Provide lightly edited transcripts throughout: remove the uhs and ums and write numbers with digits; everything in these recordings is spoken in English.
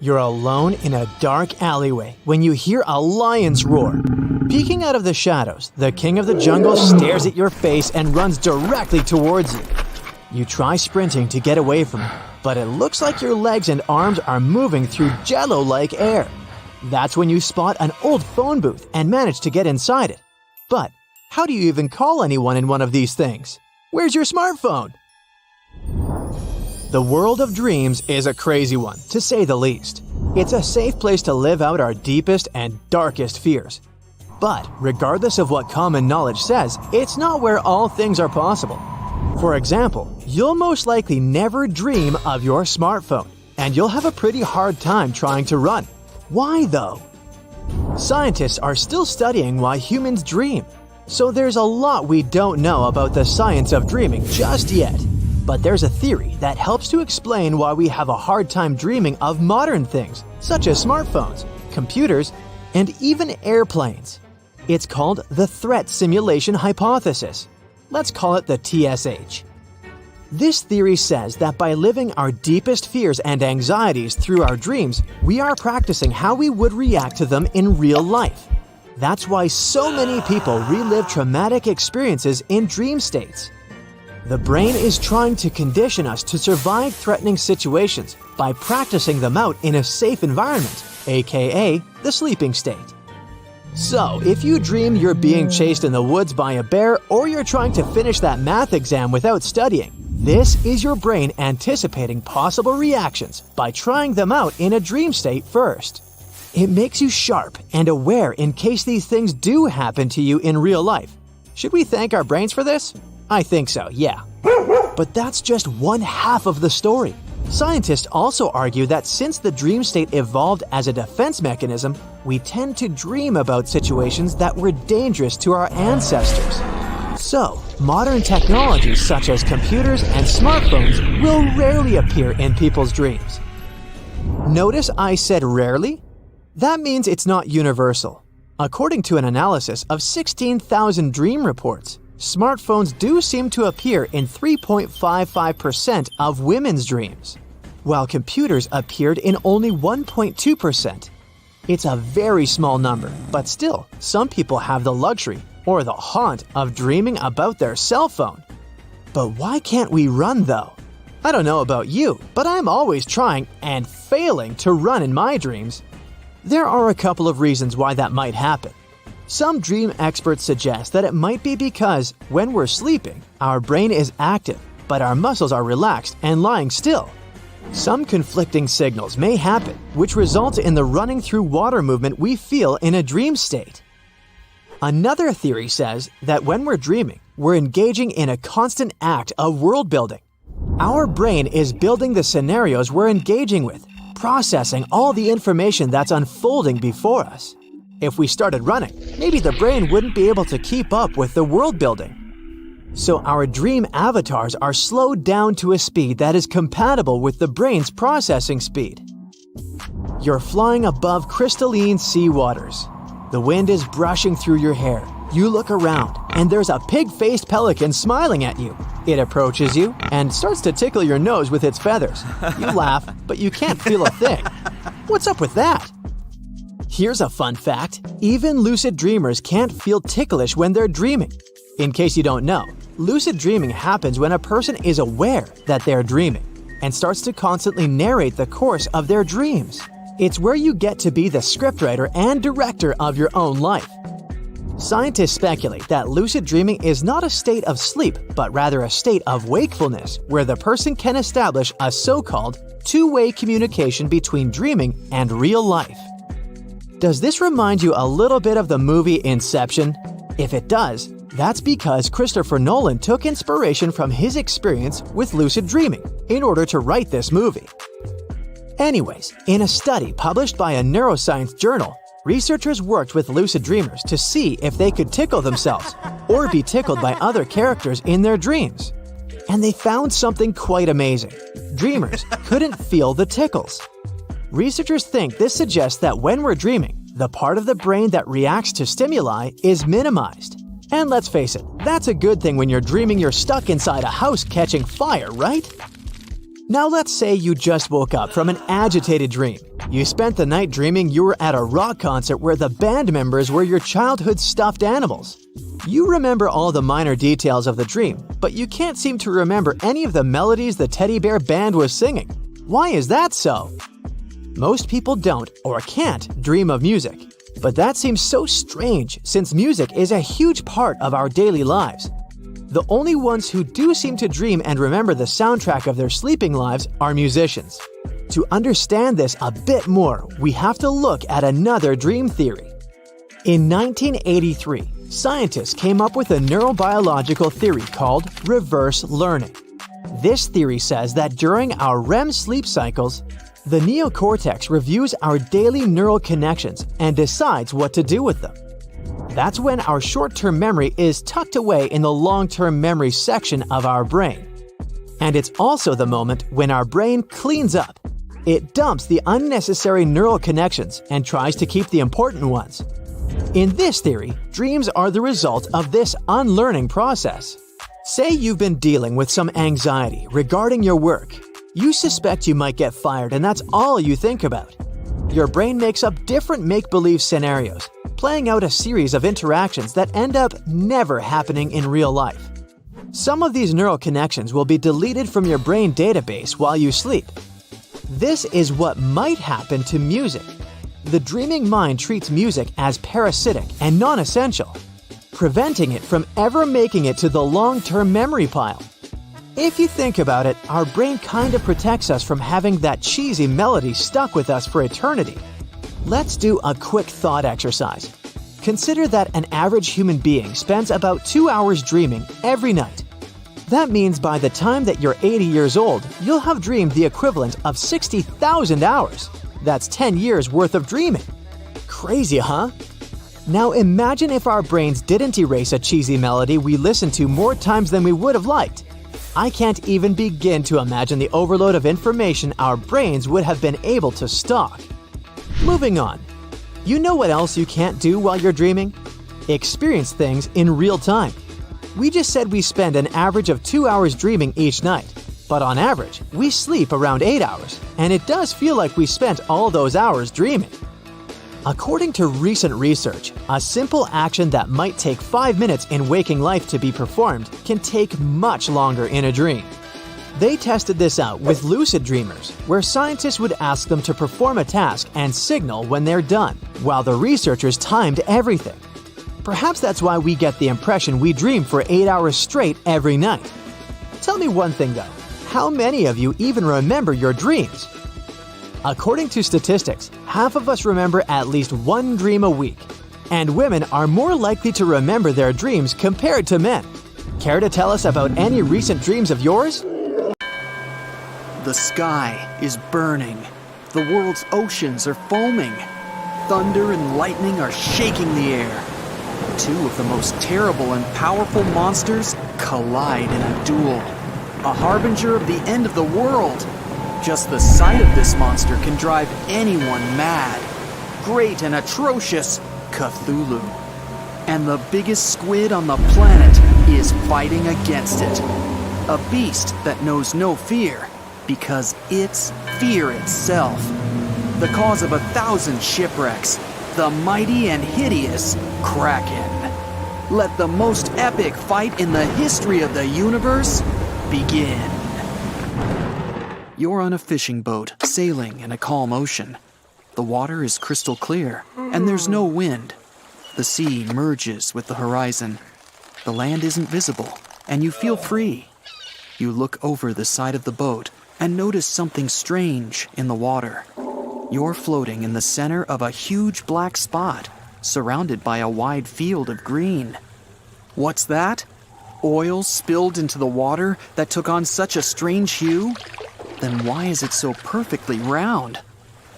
You're alone in a dark alleyway when you hear a lion's roar. Peeking out of the shadows, the king of the jungle stares at your face and runs directly towards you. You try sprinting to get away from him, but it looks like your legs and arms are moving through jello-like air. That's when you spot an old phone booth and manage to get inside it. But how do you even call anyone in one of these things? Where's your smartphone? The world of dreams is a crazy one, to say the least. It's a safe place to live out our deepest and darkest fears. But regardless of what common knowledge says, it's not where all things are possible. For example, you'll most likely never dream of your smartphone, and you'll have a pretty hard time trying to run. Why though? Scientists are still studying why humans dream, so there's a lot we don't know about the science of dreaming just yet. But there's a theory that helps to explain why we have a hard time dreaming of modern things, such as smartphones, computers, and even airplanes. It's called the threat simulation hypothesis. Let's call it the TSH. This theory says that by living our deepest fears and anxieties through our dreams, we are practicing how we would react to them in real life. That's why so many people relive traumatic experiences in dream states. The brain is trying to condition us to survive threatening situations by practicing them out in a safe environment, aka the sleeping state. So, if you dream you're being chased in the woods by a bear or you're trying to finish that math exam without studying, this is your brain anticipating possible reactions by trying them out in a dream state first. It makes you sharp and aware in case these things do happen to you in real life. Should we thank our brains for this? I think so, yeah. But that's just one half of the story. Scientists also argue that since the dream state evolved as a defense mechanism, we tend to dream about situations that were dangerous to our ancestors. So, modern technologies such as computers and smartphones will rarely appear in people's dreams. Notice I said rarely? That means it's not universal. According to an analysis of 16,000 dream reports, smartphones do seem to appear in 3.55% of women's dreams, while computers appeared in only 1.2%. It's a very small number, but still, some people have the luxury or the haunt of dreaming about their cell phone. But why can't we run though? I don't know about you, but I'm always trying and failing to run in my dreams. There are a couple of reasons why that might happen. Some dream experts suggest that it might be because, when we're sleeping, our brain is active, but our muscles are relaxed and lying still. Some conflicting signals may happen, which results in the running through water movement we feel in a dream state. Another theory says that when we're dreaming, we're engaging in a constant act of world building. Our brain is building the scenarios we're engaging with, processing all the information that's unfolding before us. If we started running, maybe the brain wouldn't be able to keep up with the world building. So our dream avatars are slowed down to a speed that is compatible with the brain's processing speed. You're flying above crystalline sea waters. The wind is brushing through your hair. You look around, and there's a pig-faced pelican smiling at you. It approaches you and starts to tickle your nose with its feathers. You laugh, but you can't feel a thing. What's up with that? Here's a fun fact. Even lucid dreamers can't feel ticklish when they're dreaming. In case you don't know, lucid dreaming happens when a person is aware that they're dreaming and starts to constantly narrate the course of their dreams. It's where you get to be the scriptwriter and director of your own life. Scientists speculate that lucid dreaming is not a state of sleep, but rather a state of wakefulness where the person can establish a so-called two-way communication between dreaming and real life. Does this remind you a little bit of the movie Inception? If it does, that's because Christopher Nolan took inspiration from his experience with lucid dreaming in order to write this movie. Anyways, in a study published by a neuroscience journal, researchers worked with lucid dreamers to see if they could tickle themselves or be tickled by other characters in their dreams. And they found something quite amazing. Dreamers couldn't feel the tickles. Researchers think this suggests that when we're dreaming, the part of the brain that reacts to stimuli is minimized. And let's face it, that's a good thing when you're dreaming you're stuck inside a house catching fire, right? Now let's say you just woke up from an agitated dream. You spent the night dreaming you were at a rock concert where the band members were your childhood stuffed animals. You remember all the minor details of the dream, but you can't seem to remember any of the melodies the teddy bear band was singing. Why is that so? Most people don't or can't dream of music. But that seems so strange since music is a huge part of our daily lives. The only ones who do seem to dream and remember the soundtrack of their sleeping lives are musicians. To understand this a bit more, we have to look at another dream theory. In 1983, scientists came up with a neurobiological theory called reverse learning. This theory says that during our REM sleep cycles, the neocortex reviews our daily neural connections and decides what to do with them. That's when our short-term memory is tucked away in the long-term memory section of our brain. And it's also the moment when our brain cleans up. It dumps the unnecessary neural connections and tries to keep the important ones. In this theory, dreams are the result of this unlearning process. Say you've been dealing with some anxiety regarding your work. You suspect you might get fired and that's all you think about. Your brain makes up different make-believe scenarios, playing out a series of interactions that end up never happening in real life. Some of these neural connections will be deleted from your brain database while you sleep. This is what might happen to music. The dreaming mind treats music as parasitic and non-essential, preventing it from ever making it to the long-term memory pile. If you think about it, our brain kind of protects us from having that cheesy melody stuck with us for eternity. Let's do a quick thought exercise. Consider that an average human being spends about 2 hours dreaming every night. That means by the time that you're 80 years old, you'll have dreamed the equivalent of 60,000 hours. That's 10 years worth of dreaming. Crazy, huh? Now imagine if our brains didn't erase a cheesy melody we listened to more times than we would have liked. I can't even begin to imagine the overload of information our brains would have been able to stock. Moving on. You know what else you can't do while you're dreaming? Experience things in real time. We just said we spend an average of 2 hours dreaming each night, but on average, we sleep around 8 hours, and it does feel like we spent all those hours dreaming. According to recent research, a simple action that might take 5 minutes in waking life to be performed can take much longer in a dream. They tested this out with lucid dreamers, where scientists would ask them to perform a task and signal when they're done, while the researchers timed everything. Perhaps that's why we get the impression we dream for 8 hours straight every night. Tell me one thing though, how many of you even remember your dreams? According to statistics, half of us remember at least one dream a week, and women are more likely to remember their dreams compared to men. Care to tell us about any recent dreams of yours? The sky is burning. The world's oceans are foaming. Thunder and lightning are shaking the air. Two of the most terrible and powerful monsters collide in a duel. A harbinger of the end of the world. Just the sight of this monster can drive anyone mad. Great and atrocious Cthulhu. And the biggest squid on the planet is fighting against it. A beast that knows no fear, because it's fear itself. The cause of 1,000 shipwrecks, the mighty and hideous Kraken. Let the most epic fight in the history of the universe begin. You're on a fishing boat, sailing in a calm ocean. The water is crystal clear, and there's no wind. The sea merges with the horizon. The land isn't visible, and you feel free. You look over the side of the boat and notice something strange in the water. You're floating in the center of a huge black spot, surrounded by a wide field of green. What's that? Oil spilled into the water that took on such a strange hue? Then why is it so perfectly round?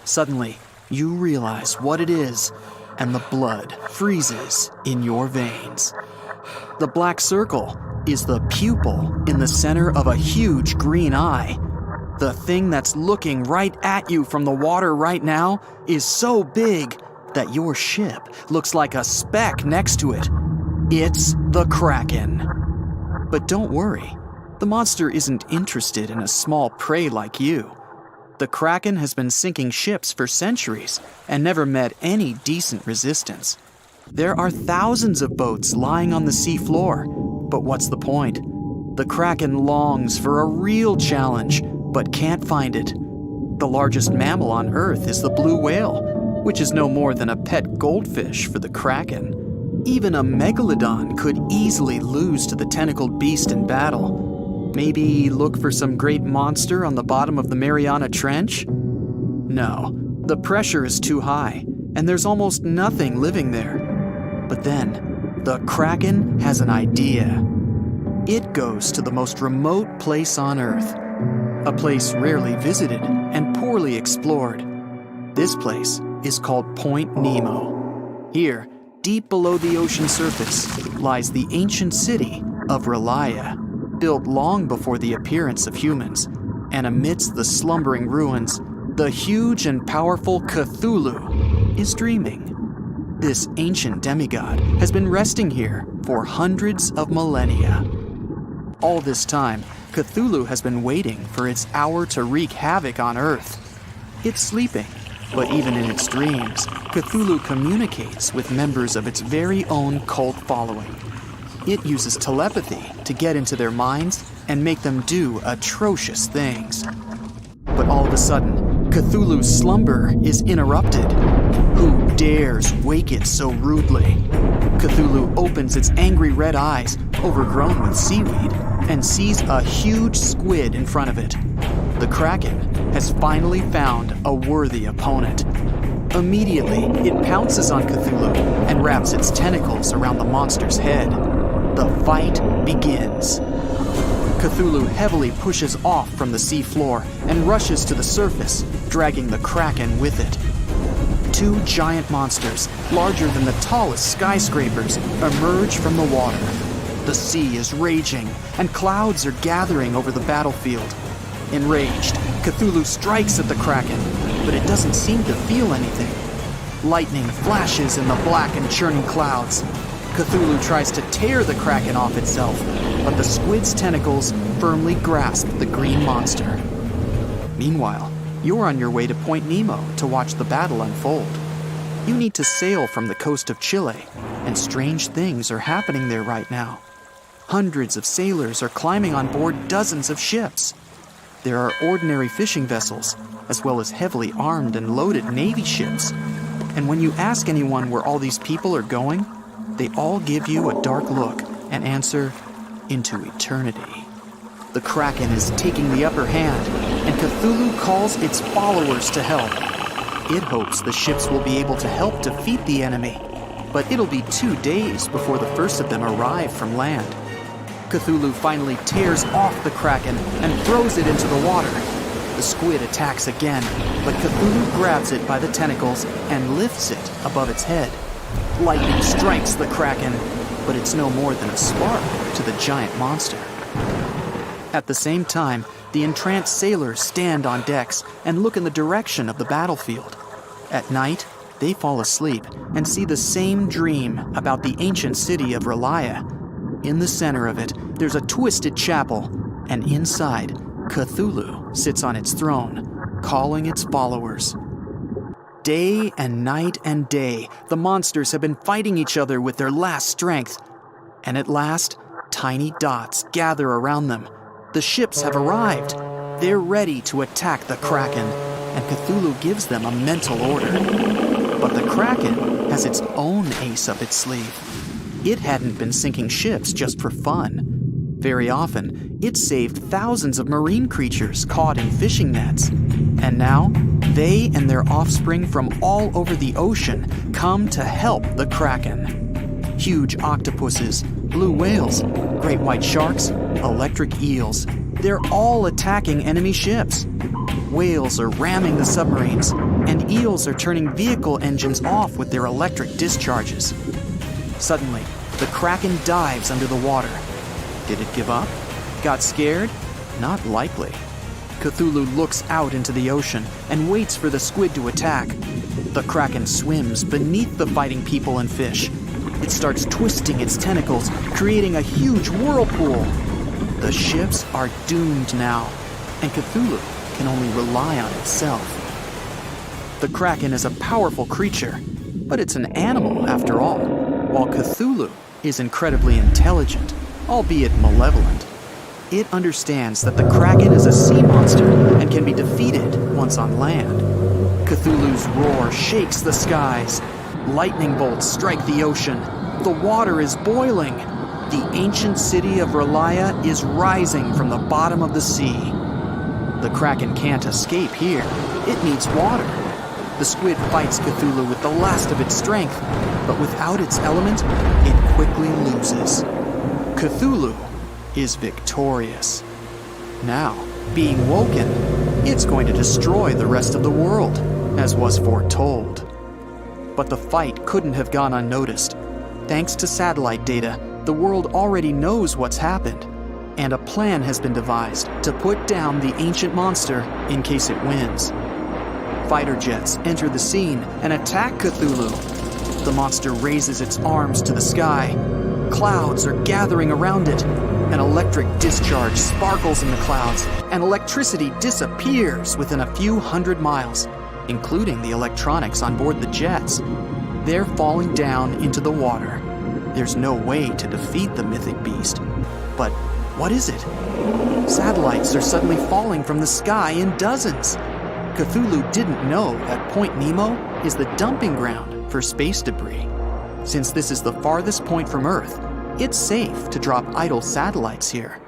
Suddenly, you realize what it is, and the blood freezes in your veins. The black circle is the pupil in the center of a huge green eye. The thing that's looking right at you from the water right now is so big that your ship looks like a speck next to it. It's the Kraken. But don't worry. The monster isn't interested in a small prey like you. The Kraken has been sinking ships for centuries and never met any decent resistance. There are thousands of boats lying on the sea floor, but what's the point? The Kraken longs for a real challenge, but can't find it. The largest mammal on Earth is the blue whale, which is no more than a pet goldfish for the Kraken. Even a megalodon could easily lose to the tentacled beast in battle. Maybe look for some great monster on the bottom of the Mariana Trench? No, the pressure is too high, and there's almost nothing living there. But then, the Kraken has an idea. It goes to the most remote place on Earth, a place rarely visited and poorly explored. This place is called Point Nemo. Here, deep below the ocean surface, lies the ancient city of Relia, built long before the appearance of humans. And amidst the slumbering ruins, the huge and powerful Cthulhu is dreaming. This ancient demigod has been resting here for hundreds of millennia. All this time, Cthulhu has been waiting for its hour to wreak havoc on Earth. It's sleeping, but even in its dreams, Cthulhu communicates with members of its very own cult following. It uses telepathy to get into their minds and make them do atrocious things. But all of a sudden, Cthulhu's slumber is interrupted. Who dares wake it so rudely? Cthulhu opens its angry red eyes, overgrown with seaweed, and sees a huge squid in front of it. The Kraken has finally found a worthy opponent. Immediately, it pounces on Cthulhu and wraps its tentacles around the monster's head. The fight begins. Cthulhu heavily pushes off from the seafloor and rushes to the surface, dragging the Kraken with it. Two giant monsters, larger than the tallest skyscrapers, emerge from the water. The sea is raging, and clouds are gathering over the battlefield. Enraged, Cthulhu strikes at the Kraken, but it doesn't seem to feel anything. Lightning flashes in the black and churning clouds. Cthulhu tries to tear the Kraken off itself, but the squid's tentacles firmly grasp the green monster. Meanwhile, you're on your way to Point Nemo to watch the battle unfold. You need to sail from the coast of Chile, and strange things are happening there right now. Hundreds of sailors are climbing on board dozens of ships. There are ordinary fishing vessels, as well as heavily armed and loaded Navy ships. And when you ask anyone where all these people are going, they all give you a dark look and answer, into eternity. The Kraken is taking the upper hand, and Cthulhu calls its followers to help. It hopes the ships will be able to help defeat the enemy, but it'll be 2 days before the first of them arrive from land. Cthulhu finally tears off the Kraken and throws it into the water. The squid attacks again, but Cthulhu grabs it by the tentacles and lifts it above its head. Lightning strikes the Kraken, but it's no more than a spark to the giant monster. At the same time, the entranced sailors stand on decks and look in the direction of the battlefield. At night, they fall asleep and see the same dream about the ancient city of Relia. In the center of it, there's a twisted chapel, and inside, Cthulhu sits on its throne, calling its followers. Day and night and day, the monsters have been fighting each other with their last strength. And at last, tiny dots gather around them. The ships have arrived. They're ready to attack the Kraken, and Cthulhu gives them a mental order. But the Kraken has its own ace up its sleeve. It hadn't been sinking ships just for fun. Very often, it saved thousands of marine creatures caught in fishing nets. And now, they and their offspring from all over the ocean come to help the Kraken. Huge octopuses, blue whales, great white sharks, electric eels. They're all attacking enemy ships. Whales are ramming the submarines, and eels are turning vehicle engines off with their electric discharges. Suddenly, the Kraken dives under the water. Did it give up? Got scared? Not likely. Cthulhu looks out into the ocean and waits for the squid to attack. The Kraken swims beneath the fighting people and fish. It starts twisting its tentacles, creating a huge whirlpool. The ships are doomed now, and Cthulhu can only rely on itself. The Kraken is a powerful creature, but it's an animal after all, while Cthulhu is incredibly intelligent, albeit malevolent. It understands that the Kraken is a sea monster and can be defeated once on land. Cthulhu's roar shakes the skies. Lightning bolts strike the ocean. The water is boiling. The ancient city of Relia is rising from the bottom of the sea. The Kraken can't escape here. It needs water. The squid fights Cthulhu with the last of its strength, but without its element, it quickly loses. Cthulhu is victorious. Now, being woken, it's going to destroy the rest of the world, as was foretold. But the fight couldn't have gone unnoticed. Thanks to satellite data, the world already knows what's happened, and a plan has been devised to put down the ancient monster in case it wins. Fighter jets enter the scene and attack Cthulhu. The monster raises its arms to the sky. Clouds are gathering around it. An electric discharge sparkles in the clouds, and electricity disappears within a few hundred miles, including the electronics on board the jets. They're falling down into the water. There's no way to defeat the mythic beast. But what is it? Satellites are suddenly falling from the sky in dozens. Cthulhu didn't know that Point Nemo is the dumping ground for space debris. Since this is the farthest point from Earth, it's safe to drop idle satellites here.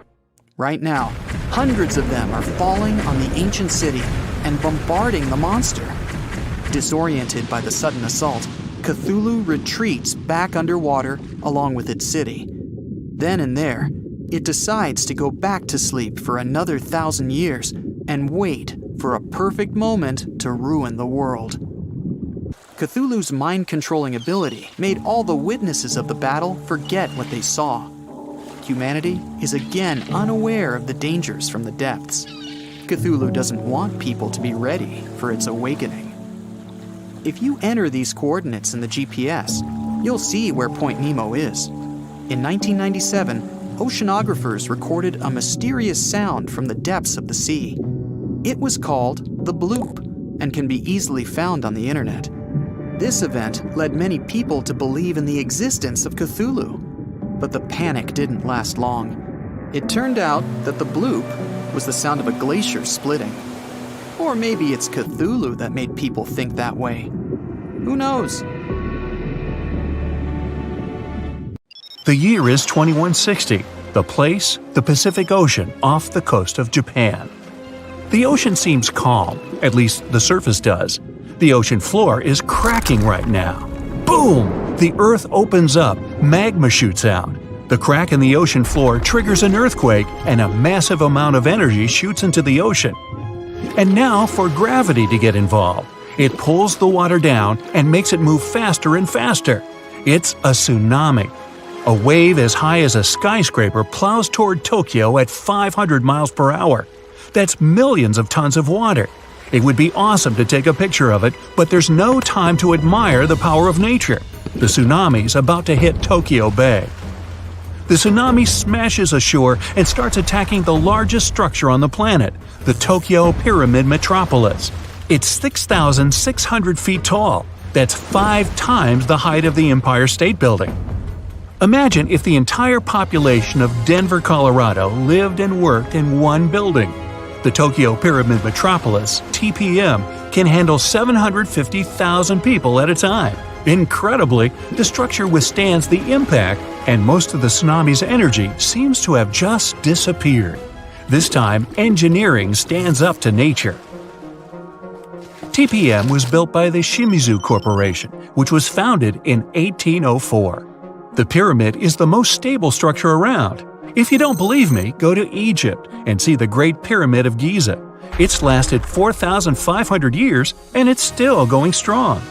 Right now, hundreds of them are falling on the ancient city and bombarding the monster. Disoriented by the sudden assault, Cthulhu retreats back underwater along with its city. Then and there, it decides to go back to sleep for another 1,000 years and wait for a perfect moment to ruin the world. Cthulhu's mind-controlling ability made all the witnesses of the battle forget what they saw. Humanity is again unaware of the dangers from the depths. Cthulhu doesn't want people to be ready for its awakening. If you enter these coordinates in the GPS, you'll see where Point Nemo is. In 1997, oceanographers recorded a mysterious sound from the depths of the sea. It was called the bloop and can be easily found on the internet. This event led many people to believe in the existence of Cthulhu, but the panic didn't last long. It turned out that the bloop was the sound of a glacier splitting. Or maybe it's Cthulhu that made people think that way. Who knows? The year is 2160. The place, the Pacific Ocean off the coast of Japan. The ocean seems calm, at least the surface does. The ocean floor is cracking right now. Boom! The earth opens up, magma shoots out. The crack in the ocean floor triggers an earthquake, and a massive amount of energy shoots into the ocean. And now for gravity to get involved. It pulls the water down and makes it move faster and faster. It's a tsunami. A wave as high as a skyscraper plows toward Tokyo at 500 miles per hour. That's millions of tons of water. It would be awesome to take a picture of it, but there's no time to admire the power of nature. The tsunami's about to hit Tokyo Bay. The tsunami smashes ashore and starts attacking the largest structure on the planet, the Tokyo Pyramid Metropolis. It's 6,600 feet tall. That's 5 times the height of the Empire State Building. Imagine if the entire population of Denver, Colorado lived and worked in one building. The Tokyo Pyramid Metropolis, TPM, can handle 750,000 people at a time. Incredibly, the structure withstands the impact, and most of the tsunami's energy seems to have just disappeared. This time, engineering stands up to nature. TPM was built by the Shimizu Corporation, which was founded in 1804. The pyramid is the most stable structure around. If you don't believe me, go to Egypt and see the Great Pyramid of Giza. It's lasted 4,500 years and it's still going strong.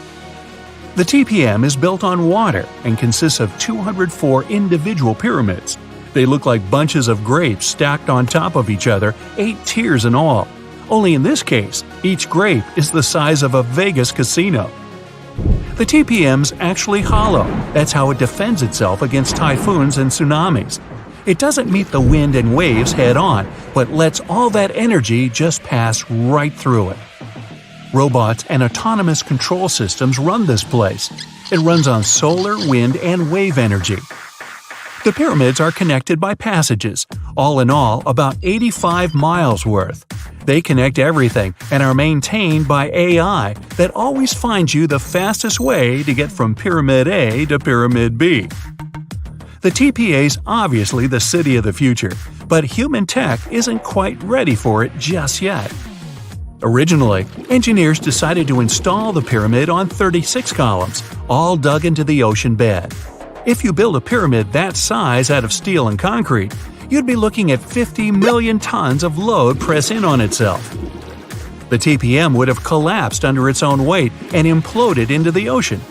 The TPM is built on water and consists of 204 individual pyramids. They look like bunches of grapes stacked on top of each other, 8 tiers in all. Only in this case, each grape is the size of a Vegas casino. The TPM's actually hollow. That's how it defends itself against typhoons and tsunamis. It doesn't meet the wind and waves head-on, but lets all that energy just pass right through it. Robots and autonomous control systems run this place. It runs on solar, wind, and wave energy. The pyramids are connected by passages, all in all about 85 miles worth. They connect everything and are maintained by AI that always finds you the fastest way to get from Pyramid A to Pyramid B. The TPA's obviously the city of the future, but human tech isn't quite ready for it just yet. Originally, engineers decided to install the pyramid on 36 columns, all dug into the ocean bed. If you build a pyramid that size out of steel and concrete, you'd be looking at 50 million tons of load press in on itself. The TPM would have collapsed under its own weight and imploded into the ocean.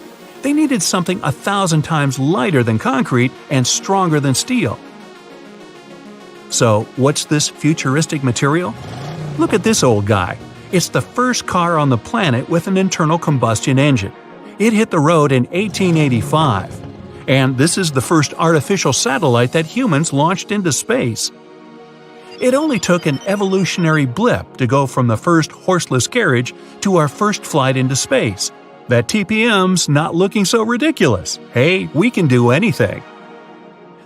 They needed something 1,000 times lighter than concrete and stronger than steel. So, what's this futuristic material? Look at this old guy. It's the first car on the planet with an internal combustion engine. It hit the road in 1885. And this is the first artificial satellite that humans launched into space. It only took an evolutionary blip to go from the first horseless carriage to our first flight into space. That TPM's not looking so ridiculous. Hey, we can do anything.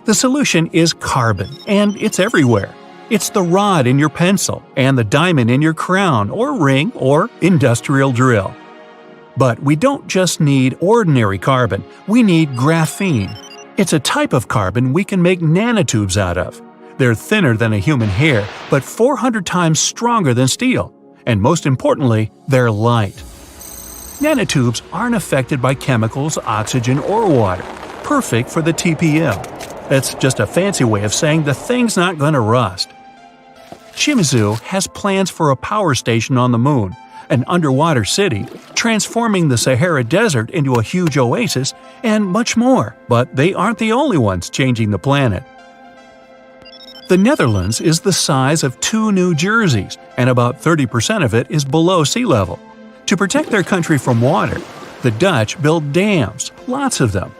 The solution is carbon, and it's everywhere. It's the rod in your pencil and the diamond in your crown or ring or industrial drill. But we don't just need ordinary carbon, we need graphene. It's a type of carbon we can make nanotubes out of. They're thinner than a human hair, but 400 times stronger than steel. And most importantly, they're light. Nanotubes aren't affected by chemicals, oxygen, or water. Perfect for the TPM. That's just a fancy way of saying the thing's not going to rust. Shimizu has plans for a power station on the moon, an underwater city, transforming the Sahara Desert into a huge oasis, and much more, but they aren't the only ones changing the planet. The Netherlands is the size of 2 New Jerseys, and about 30% of it is below sea level. To protect their country from water, the Dutch built dams, lots of them.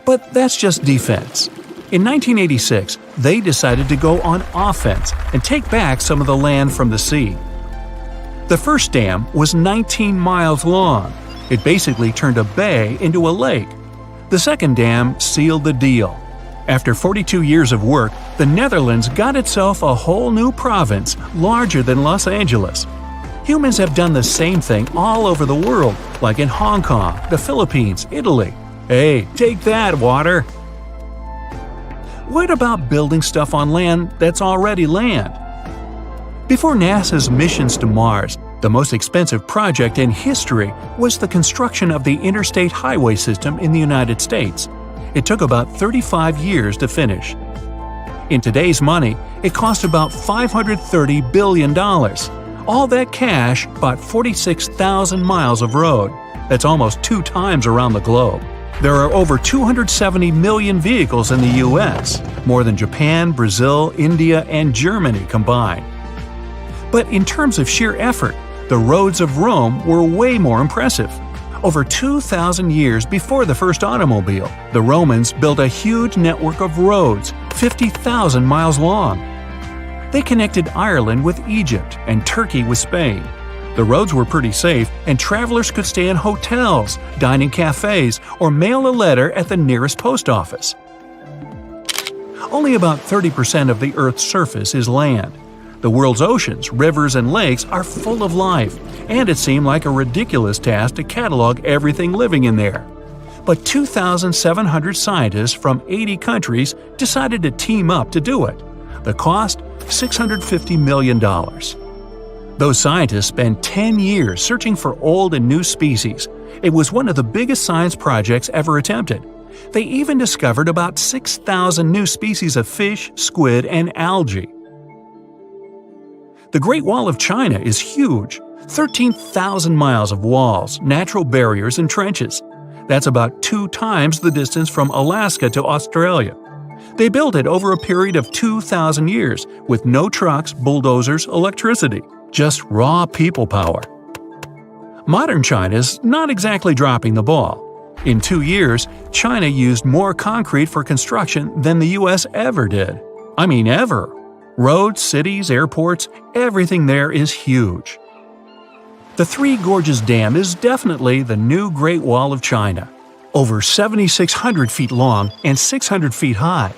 But that's just defense. In 1986, they decided to go on offense and take back some of the land from the sea. The first dam was 19 miles long. It basically turned a bay into a lake. The second dam sealed the deal. After 42 years of work, the Netherlands got itself a whole new province larger than Los Angeles. Humans have done the same thing all over the world, like in Hong Kong, the Philippines, Italy. Hey, take that, water! What about building stuff on land that's already land? Before NASA's missions to Mars, the most expensive project in history was the construction of the interstate highway system in the United States. It took about 35 years to finish. In today's money, it cost about $530 billion. All that cash bought 46,000 miles of road. That's almost 2 times around the globe. There are over 270 million vehicles in the US, more than Japan, Brazil, India, and Germany combined. But in terms of sheer effort, the roads of Rome were way more impressive. Over 2,000 years before the first automobile, the Romans built a huge network of roads, 50,000 miles long. They connected Ireland with Egypt and Turkey with Spain. The roads were pretty safe, and travelers could stay in hotels, dine in cafes, or mail a letter at the nearest post office. Only about 30% of the Earth's surface is land. The world's oceans, rivers, and lakes are full of life, and it seemed like a ridiculous task to catalog everything living in there. But 2,700 scientists from 80 countries decided to team up to do it. The cost? $650 million. Those scientists spent 10 years searching for old and new species. It was one of the biggest science projects ever attempted. They even discovered about 6,000 new species of fish, squid, and algae. The Great Wall of China is huge. 13,000 miles of walls, natural barriers, and trenches. That's about 2 times the distance from Alaska to Australia. They built it over a period of 2,000 years, with no trucks, bulldozers, electricity, just raw people power. Modern China's not exactly dropping the ball. In 2 years, China used more concrete for construction than the US ever did. I mean ever. Roads, cities, airports, everything there is huge. The Three Gorges Dam is definitely the new Great Wall of China. Over 7,600 feet long and 600 feet high.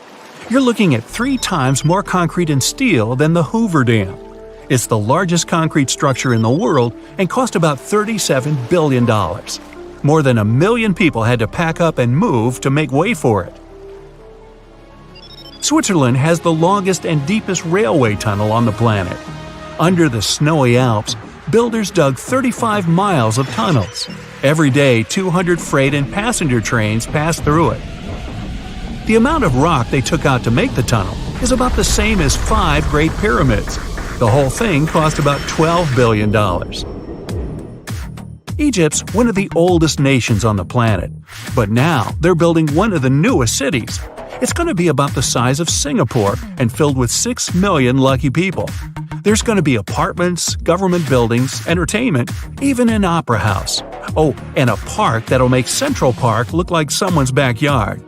You're looking at 3 times more concrete and steel than the Hoover Dam. It's the largest concrete structure in the world and cost about $37 billion. More than 1 million people had to pack up and move to make way for it. Switzerland has the longest and deepest railway tunnel on the planet. Under the snowy Alps, builders dug 35 miles of tunnels. Every day, 200 freight and passenger trains pass through it. The amount of rock they took out to make the tunnel is about the same as 5 Great Pyramids. The whole thing cost about $12 billion. Egypt's one of the oldest nations on the planet, but now they're building one of the newest cities. It's going to be about the size of Singapore and filled with 6 million lucky people. There's going to be apartments, government buildings, entertainment, even an opera house. Oh, and a park that'll make Central Park look like someone's backyard.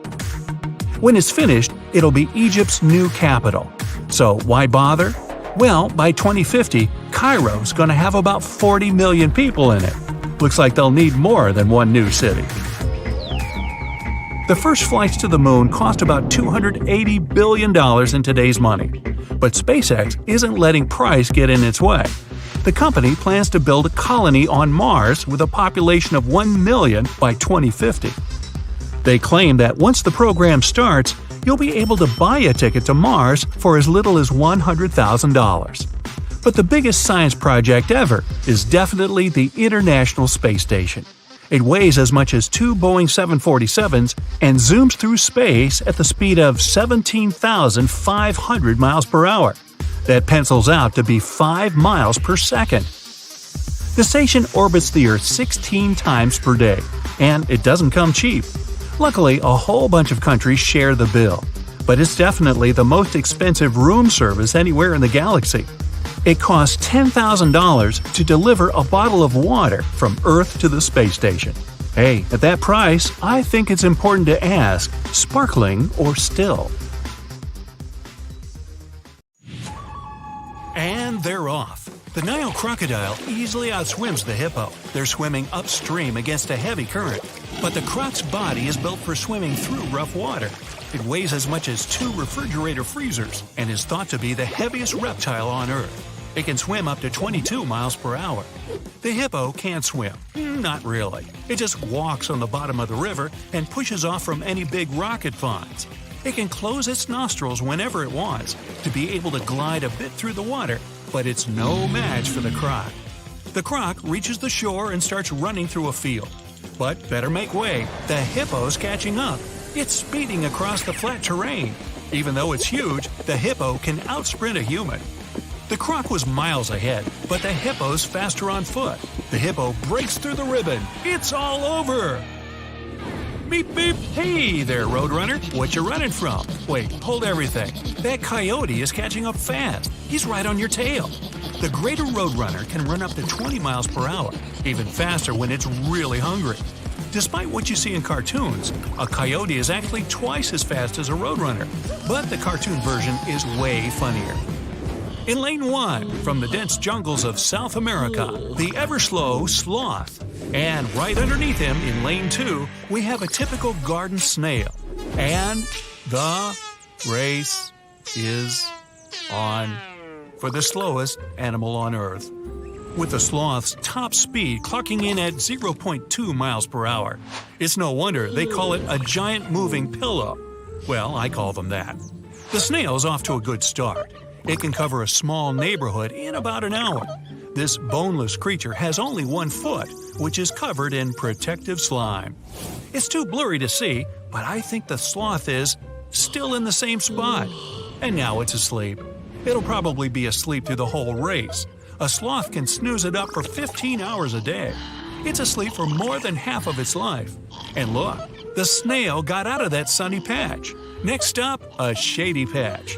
When it's finished, it'll be Egypt's new capital. So why bother? Well, by 2050, Cairo's going to have about 40 million people in it. Looks like they'll need more than one new city. The first flights to the moon cost about $280 billion in today's money. But SpaceX isn't letting price get in its way. The company plans to build a colony on Mars with a population of 1 million by 2050. They claim that once the program starts, you'll be able to buy a ticket to Mars for as little as $100,000. But the biggest science project ever is definitely the International Space Station. It weighs as much as 2 Boeing 747s and zooms through space at the speed of 17,500 miles per hour. That pencils out to be 5 miles per second. The station orbits the Earth 16 times per day, and it doesn't come cheap. Luckily, a whole bunch of countries share the bill, but it's definitely the most expensive room service anywhere in the galaxy. It costs $10,000 to deliver a bottle of water from Earth to the space station. Hey, at that price, I think it's important to ask, sparkling or still? And they're off. The Nile crocodile easily outswims the hippo. They're swimming upstream against a heavy current. But the croc's body is built for swimming through rough water. It weighs as much as 2 refrigerator freezers and is thought to be the heaviest reptile on Earth. It can swim up to 22 miles per hour. The hippo can't swim. Not really. It just walks on the bottom of the river and pushes off from any big rock it finds. It can close its nostrils whenever it wants to be able to glide a bit through the water, but it's no match for the croc. The croc reaches the shore and starts running through a field. But better make way, the hippo's catching up. It's speeding across the flat terrain. Even though it's huge, the hippo can outsprint a human. The croc was miles ahead, but the hippo's faster on foot. The hippo breaks through the ribbon. It's all over! Beep beep! Hey there, Roadrunner! What you running from? Wait, hold everything. That coyote is catching up fast. He's right on your tail. The greater Roadrunner can run up to 20 miles per hour, even faster when it's really hungry. Despite what you see in cartoons, a coyote is actually twice as fast as a Roadrunner, but the cartoon version is way funnier. In Lane 1, from the dense jungles of South America, the ever-slow sloth. And right underneath him, in Lane 2, we have a typical garden snail. And the race is on for the slowest animal on Earth. With the sloth's top speed clocking in at 0.2 miles per hour. It's no wonder they call it a giant moving pillow. Well, I call them that. The snail's off to a good start. It can cover a small neighborhood in about an hour. This boneless creature has only 1 foot, which is covered in protective slime. It's too blurry to see, but I think the sloth is still in the same spot. And now it's asleep. It'll probably be asleep through the whole race. A sloth can snooze it up for 15 hours a day. It's asleep for more than half of its life. And look, the snail got out of that sunny patch. Next up, a shady patch.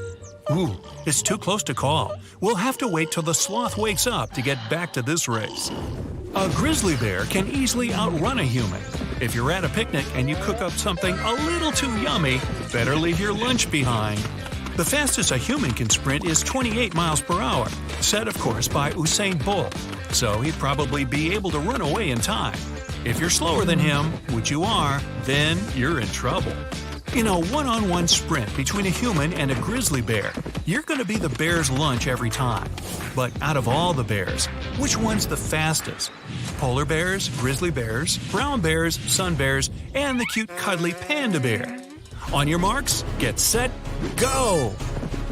Ooh, it's too close to call. We'll have to wait till the sloth wakes up to get back to this race. A grizzly bear can easily outrun a human. If you're at a picnic and you cook up something a little too yummy, better leave your lunch behind. The fastest a human can sprint is 28 miles per hour, set of course by Usain Bolt, so he'd probably be able to run away in time. If you're slower than him, which you are, then you're in trouble. In a one-on-one sprint between a human and a grizzly bear, you're going to be the bear's lunch every time. But out of all the bears, which one's the fastest? Polar bears, grizzly bears, brown bears, sun bears, and the cute cuddly panda bear. On your marks, get set, go!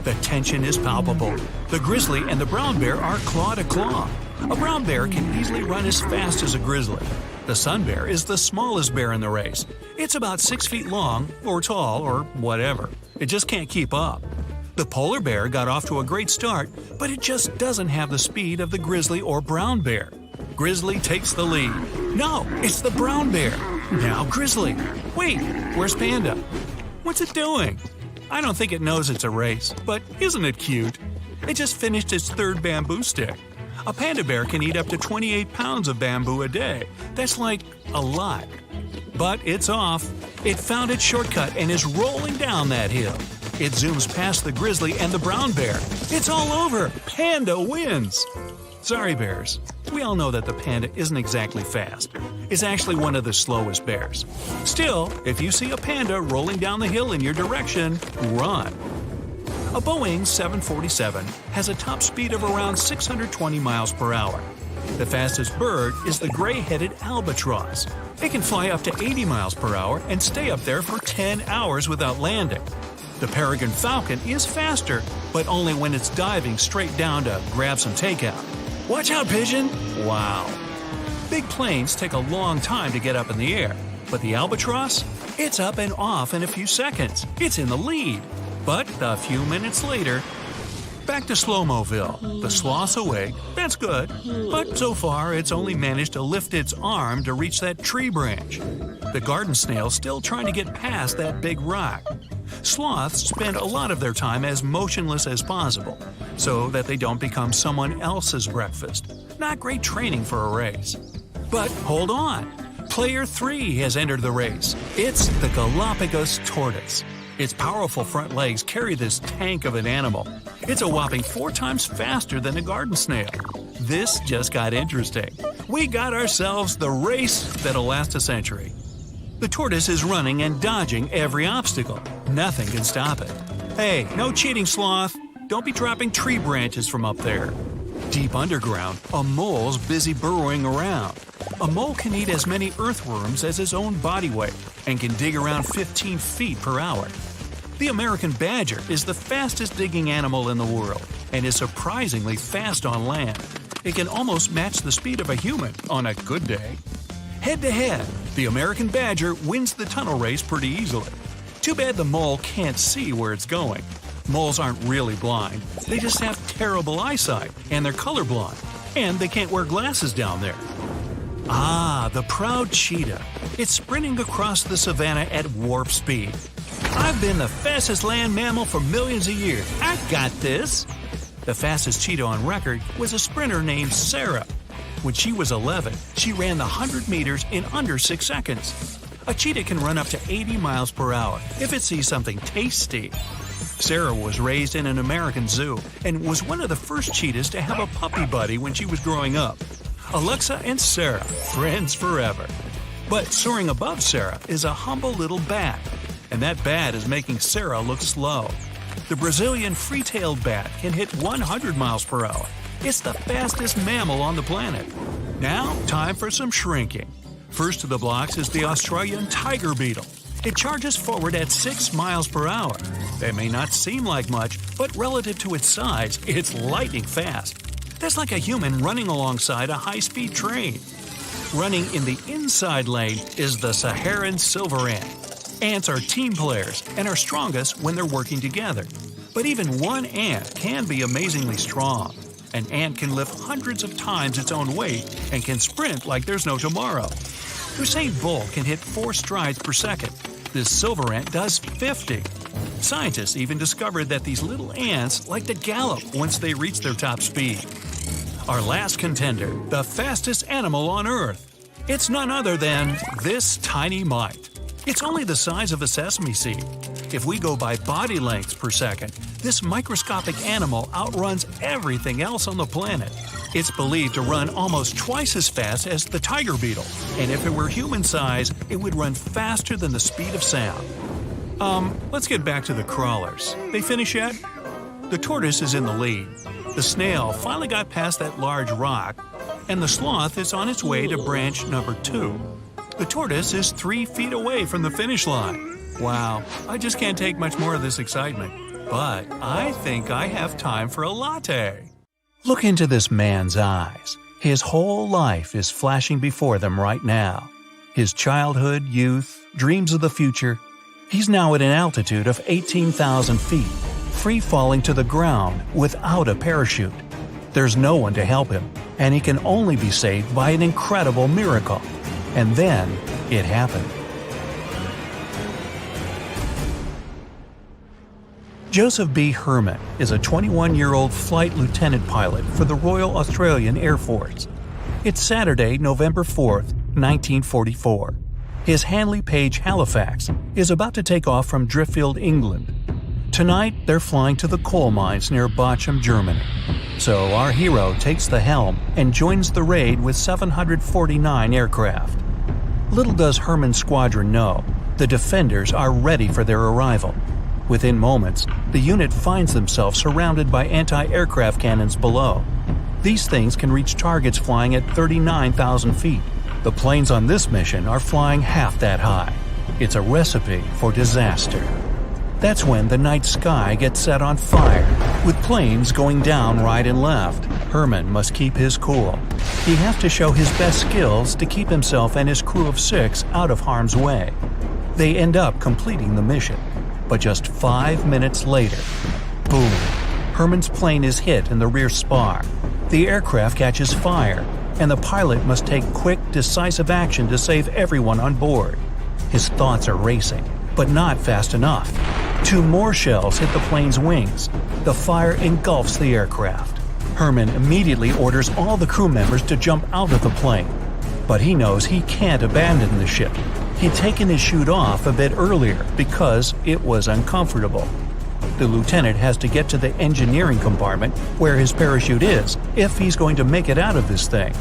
The tension is palpable. The grizzly and the brown bear are claw to claw. A brown bear can easily run as fast as a grizzly. The sun bear is the smallest bear in the race. It's about 6 feet long, or tall, or whatever. It just can't keep up. The polar bear got off to a great start, but it just doesn't have the speed of the grizzly or brown bear. Grizzly takes the lead. No, it's the brown bear. Now grizzly. Wait, where's panda? What's it doing? I don't think it knows it's a race, but isn't it cute? It just finished its third bamboo stick. A panda bear can eat up to 28 pounds of bamboo a day. That's like a lot. But it's off. It found its shortcut and is rolling down that hill. It zooms past the grizzly and the brown bear. It's all over. Panda wins. Sorry, bears. We all know that the panda isn't exactly fast. It's actually one of the slowest bears. Still, if you see a panda rolling down the hill in your direction, run. A Boeing 747 has a top speed of around 620 miles per hour. The fastest bird is the gray-headed albatross. It can fly up to 80 miles per hour and stay up there for 10 hours without landing. The peregrine falcon is faster, but only when it's diving straight down to grab some takeout. Watch out, pigeon! Wow. Big planes take a long time to get up in the air, but the albatross? It's up and off in a few seconds. It's in the lead. But a few minutes later, back to Slow-Moville. The sloth's awake, that's good, but so far it's only managed to lift its arm to reach that tree branch. The garden snail's still trying to get past that big rock. Sloths spend a lot of their time as motionless as possible, so that they don't become someone else's breakfast. Not great training for a race. But hold on! Player 3 has entered the race. It's the Galapagos tortoise. Its powerful front legs carry this tank of an animal. It's a whopping 4 times faster than a garden snail. This just got interesting. We got ourselves the race that'll last a century. The tortoise is running and dodging every obstacle. Nothing can stop it. Hey, no cheating, sloth. Don't be dropping tree branches from up there. Deep underground, a mole's busy burrowing around. A mole can eat as many earthworms as his own body weight and can dig around 15 feet per hour. The American badger is the fastest digging animal in the world and is surprisingly fast on land. It can almost match the speed of a human on a good day. Head-to-head, the American badger wins the tunnel race pretty easily. Too bad the mole can't see where it's going. Moles aren't really blind. They just have terrible eyesight, and they're colorblind. And they can't wear glasses down there. Ah, the proud cheetah. It's sprinting across the savannah at warp speed. I've been the fastest land mammal for millions of years. I got this! The fastest cheetah on record was a sprinter named Sarah. When she was 11, she ran the 100 meters in under 6 seconds. A cheetah can run up to 80 miles per hour if it sees something tasty. Sarah was raised in an American zoo and was one of the first cheetahs to have a puppy buddy when she was growing up. Alexa and Sarah, friends forever. But soaring above Sarah is a humble little bat, and that bat is making Sarah look slow. The Brazilian free-tailed bat can hit 100 miles per hour. It's the fastest mammal on the planet. Now, time for some shrinking. First to the blocks is the Australian tiger beetle. It charges forward at 6 miles per hour. That may not seem like much, but relative to its size, it's lightning fast. That's like a human running alongside a high-speed train. Running in the inside lane is the Saharan silver ant. Ants are team players and are strongest when they're working together. But even one ant can be amazingly strong. An ant can lift hundreds of times its own weight and can sprint like there's no tomorrow. Usain Bolt can hit 4 strides per second. This silver ant does 50. Scientists even discovered that these little ants like to gallop once they reach their top speed. Our last contender, the fastest animal on Earth. It's none other than this tiny mite. It's only the size of a sesame seed. If we go by body lengths per second, this microscopic animal outruns everything else on the planet. It's believed to run almost twice as fast as the tiger beetle, and if it were human size, it would run faster than the speed of sound. Let's get back to the crawlers. They finish yet? The tortoise is in the lead. The snail finally got past that large rock, and the sloth is on its way to branch number 2. The tortoise is 3 feet away from the finish line. Wow, I just can't take much more of this excitement. But I think I have time for a latte. Look into this man's eyes. His whole life is flashing before them right now. His childhood, youth, dreams of the future. He's now at an altitude of 18,000 feet, free falling to the ground without a parachute. There's no one to help him, and he can only be saved by an incredible miracle. And then it happened. Joseph B. Herman is a 21-year-old flight lieutenant pilot for the Royal Australian Air Force. It's Saturday, November 4th, 1944. His Handley Page Halifax is about to take off from Driffield, England. Tonight, they're flying to the coal mines near Bochum, Germany. So our hero takes the helm and joins the raid with 749 aircraft. Little does Herman's squadron know, the defenders are ready for their arrival. Within moments, the unit finds themselves surrounded by anti-aircraft cannons below. These things can reach targets flying at 39,000 feet. The planes on this mission are flying half that high. It's a recipe for disaster. That's when the night sky gets set on fire, with planes going down right and left. Herman must keep his cool. He has to show his best skills to keep himself and his crew of 6 out of harm's way. They end up completing the mission. But just 5 minutes later, boom, Herman's plane is hit in the rear spar. The aircraft catches fire, and the pilot must take quick, decisive action to save everyone on board. His thoughts are racing, but not fast enough. 2 more shells hit the plane's wings. The fire engulfs the aircraft. Herman immediately orders all the crew members to jump out of the plane. But he knows he can't abandon the ship. He'd taken his chute off a bit earlier because it was uncomfortable. The lieutenant has to get to the engineering compartment where his parachute is if he's going to make it out of this thing.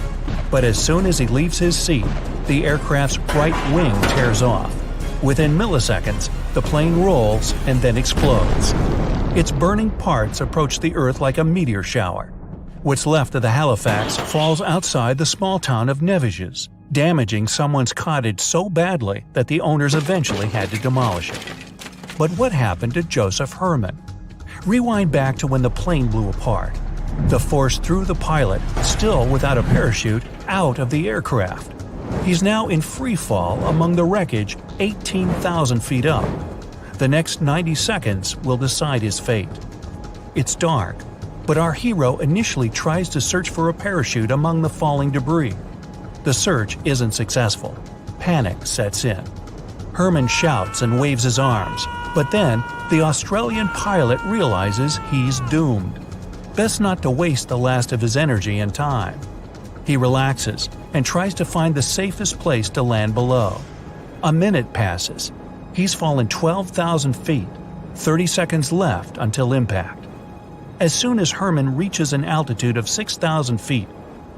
But as soon as he leaves his seat, the aircraft's right wing tears off. Within milliseconds, the plane rolls and then explodes. Its burning parts approach the Earth like a meteor shower. What's left of the Halifax falls outside the small town of Neviges, damaging someone's cottage so badly that the owners eventually had to demolish it. But what happened to Joseph Herman? Rewind back to when the plane blew apart. The force threw the pilot, still without a parachute, out of the aircraft. He's now in free fall among the wreckage 18,000 feet up. The next 90 seconds will decide his fate. It's dark, but our hero initially tries to search for a parachute among the falling debris. The search isn't successful. Panic sets in. Herman shouts and waves his arms, but then the Australian pilot realizes he's doomed. Best not to waste the last of his energy and time. He relaxes and tries to find the safest place to land below. A minute passes. He's fallen 12,000 feet, 30 seconds left until impact. As soon as Herman reaches an altitude of 6,000 feet,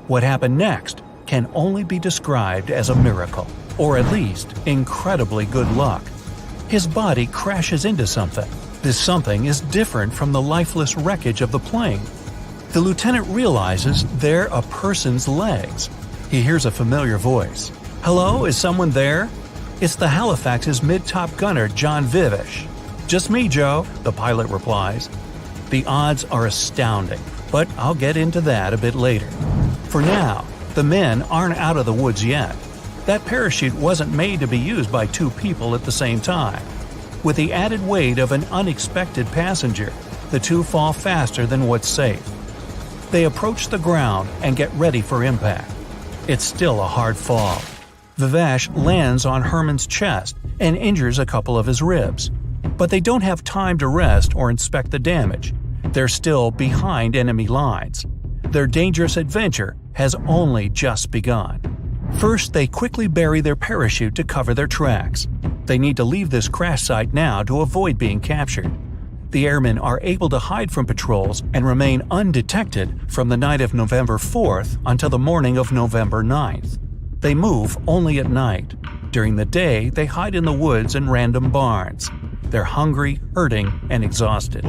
what happened next can only be described as a miracle, or at least incredibly good luck. His body crashes into something. This something is different from the lifeless wreckage of the plane. The lieutenant realizes they're a person's legs. He hears a familiar voice. "Hello, is someone there?" It's the Halifax's mid-top gunner, John Vivish. "Just me, Joe," the pilot replies. The odds are astounding, but I'll get into that a bit later. For now, the men aren't out of the woods yet. That parachute wasn't made to be used by 2 people at the same time. With the added weight of an unexpected passenger, the 2 fall faster than what's safe. They approach the ground and get ready for impact. It's still a hard fall. Vivash lands on Herman's chest and injures a couple of his ribs. But they don't have time to rest or inspect the damage. They're still behind enemy lines. Their dangerous adventure has only just begun. First, they quickly bury their parachute to cover their tracks. They need to leave this crash site now to avoid being captured. The airmen are able to hide from patrols and remain undetected from the night of November 4th until the morning of November 9th. They move only at night. During the day, they hide in the woods and random barns. They're hungry, hurting, and exhausted.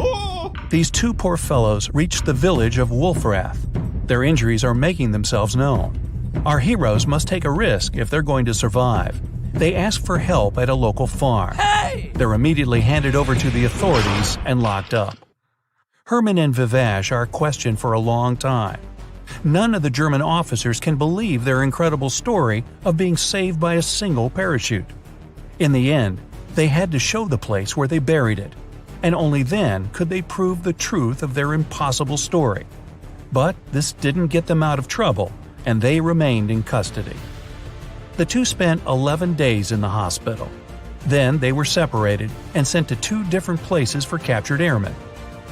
These two poor fellows reach the village of Wolfrath. Their injuries are making themselves known. Our heroes must take a risk if they're going to survive. They ask for help at a local farm. They're immediately handed over to the authorities and locked up. Herman and Vivash are questioned for a long time. None of the German officers can believe their incredible story of being saved by a single parachute. In the end, they had to show the place where they buried it, and only then could they prove the truth of their impossible story. But this didn't get them out of trouble, and they remained in custody. The two spent 11 days in the hospital. Then they were separated and sent to two different places for captured airmen.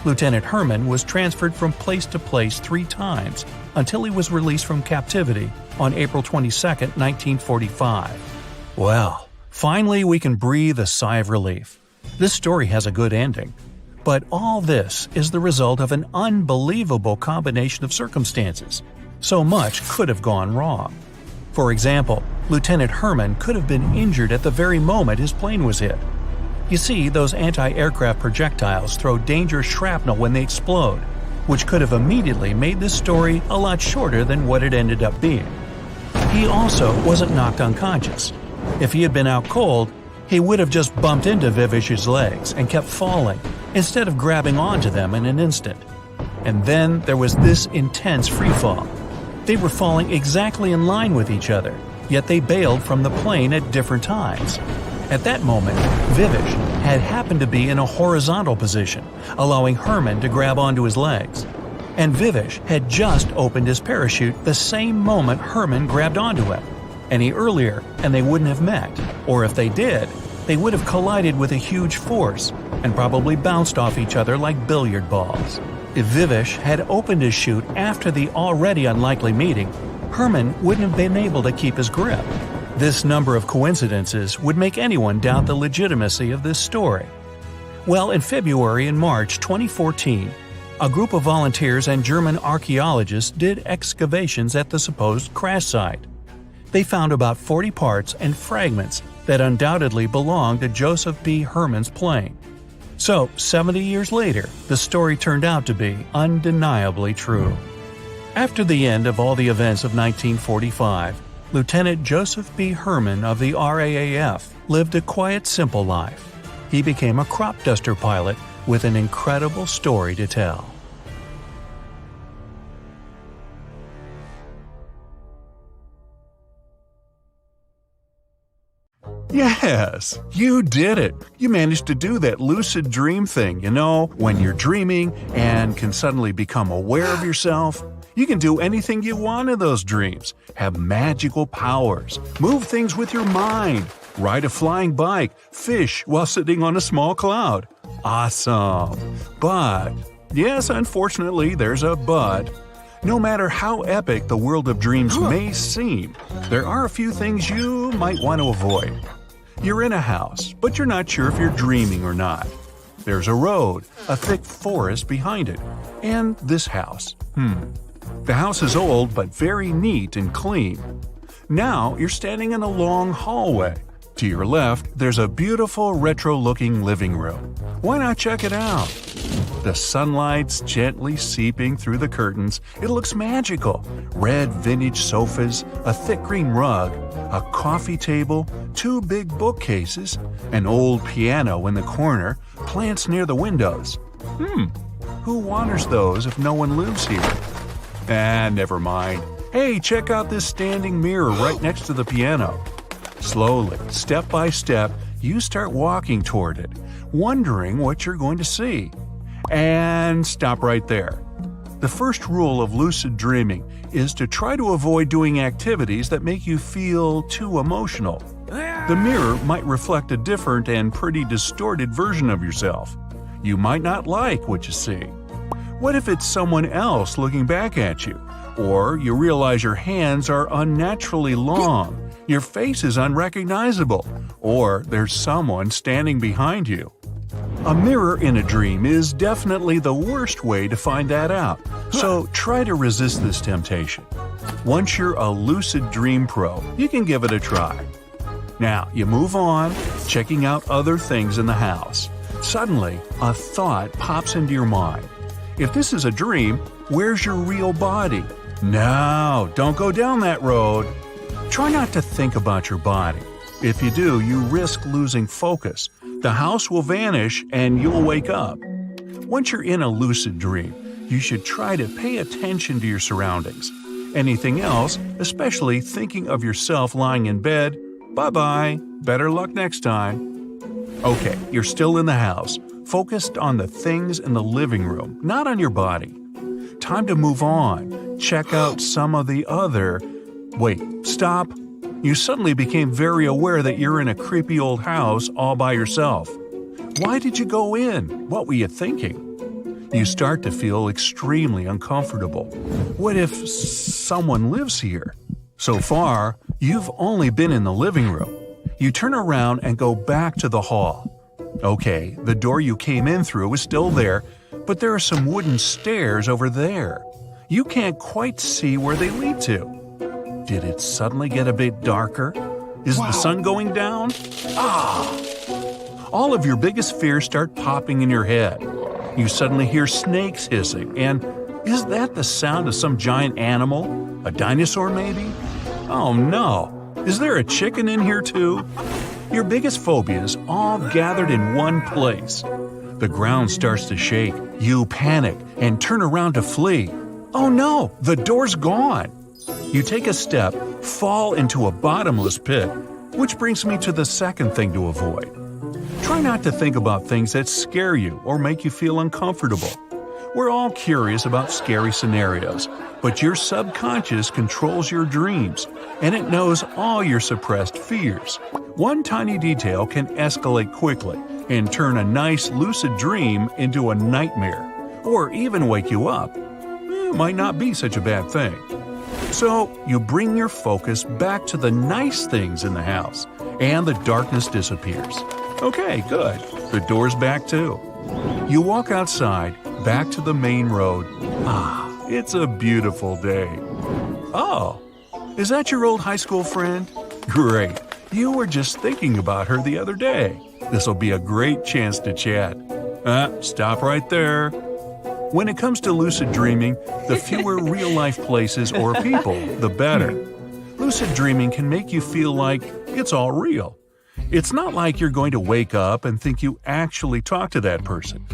Lieutenant Herman was transferred from place to place 3 times until he was released from captivity on April 22, 1945. Well, finally we can breathe a sigh of relief. This story has a good ending. But all this is the result of an unbelievable combination of circumstances. So much could have gone wrong. For example, Lieutenant Herman could have been injured at the very moment his plane was hit. You see, those anti-aircraft projectiles throw dangerous shrapnel when they explode, which could have immediately made this story a lot shorter than what it ended up being. He also wasn't knocked unconscious. If he had been out cold, he would have just bumped into Vivish's legs and kept falling, instead of grabbing onto them in an instant. And then there was this intense freefall. They were falling exactly in line with each other, yet they bailed from the plane at different times. At that moment, Vivish had happened to be in a horizontal position, allowing Herman to grab onto his legs. And Vivish had just opened his parachute the same moment Herman grabbed onto it. Any earlier, and they wouldn't have met. Or if they did, they would have collided with a huge force and probably bounced off each other like billiard balls. If Vivish had opened his chute after the already unlikely meeting, Herman wouldn't have been able to keep his grip. This number of coincidences would make anyone doubt the legitimacy of this story. Well, in February and March 2014, a group of volunteers and German archaeologists did excavations at the supposed crash site. They found about 40 parts and fragments that undoubtedly belonged to Joseph B. Herman's plane. So, 70 years later, the story turned out to be undeniably true. After the end of all the events of 1945, Lieutenant Joseph B. Herman of the RAAF lived a quiet, simple life. He became a crop duster pilot with an incredible story to tell. Yes, you did it. You managed to do that lucid dream thing, when you're dreaming and can suddenly become aware of yourself. You can do anything you want in those dreams, have magical powers, move things with your mind, ride a flying bike, fish while sitting on a small cloud. Awesome. But, yes, unfortunately, there's a but. No matter how epic the world of dreams may seem, there are a few things you might want to avoid. You're in a house, but you're not sure if you're dreaming or not. There's a road, a thick forest behind it, and this house. The house is old but very neat and clean. Now you're standing in a long hallway. To your left, there's a beautiful retro-looking living room. Why not check it out? The sunlight's gently seeping through the curtains. It looks magical. Red vintage sofas, a thick green rug, a coffee table, 2 big bookcases, an old piano in the corner, plants near the windows. Who wanders those if no one lives here? Never mind. Hey, check out this standing mirror right next to the piano. Slowly, step by step, you start walking toward it, wondering what you're going to see. And stop right there. The first rule of lucid dreaming is to try to avoid doing activities that make you feel too emotional. The mirror might reflect a different and pretty distorted version of yourself. You might not like what you see. What if it's someone else looking back at you? Or you realize your hands are unnaturally long, your face is unrecognizable, or there's someone standing behind you. A mirror in a dream is definitely the worst way to find that out, so try to resist this temptation. Once you're a lucid dream pro, you can give it a try. Now, you move on, checking out other things in the house. Suddenly, a thought pops into your mind. If this is a dream, where's your real body? No, don't go down that road. Try not to think about your body. If you do, you risk losing focus. The house will vanish and you'll wake up. Once you're in a lucid dream, you should try to pay attention to your surroundings. Anything else, especially thinking of yourself lying in bed, bye-bye, better luck next time. Okay, you're still in the house, focused on the things in the living room, not on your body. Time to move on, check out some of the other… Wait, stop. You suddenly became very aware that you're in a creepy old house all by yourself. Why did you go in? What were you thinking? You start to feel extremely uncomfortable. What if someone lives here? So far, you've only been in the living room. You turn around and go back to the hall. Okay, the door you came in through is still there, but there are some wooden stairs over there. You can't quite see where they lead to. Did it suddenly get a bit darker? Is the sun going down? All of your biggest fears start popping in your head. You suddenly hear snakes hissing, and is that the sound of some giant animal? A dinosaur, maybe? Oh no! Is there a chicken in here too? Your biggest phobias all gathered in one place. The ground starts to shake. You panic and turn around to flee. Oh no! The door's gone! You take a step, fall into a bottomless pit, which brings me to the second thing to avoid. Try not to think about things that scare you or make you feel uncomfortable. We're all curious about scary scenarios, but your subconscious controls your dreams, and it knows all your suppressed fears. One tiny detail can escalate quickly and turn a nice lucid dream into a nightmare, or even wake you up. It might not be such a bad thing. So, you bring your focus back to the nice things in the house, and the darkness disappears. Okay, good. The door's back too. You walk outside, back to the main road. It's a beautiful day. Oh, is that your old high school friend? Great. You were just thinking about her the other day. This'll be a great chance to chat. Stop right there. When it comes to lucid dreaming, the fewer real-life places or people, the better. Lucid dreaming can make you feel like it's all real. It's not like you're going to wake up and think you actually talked to that person,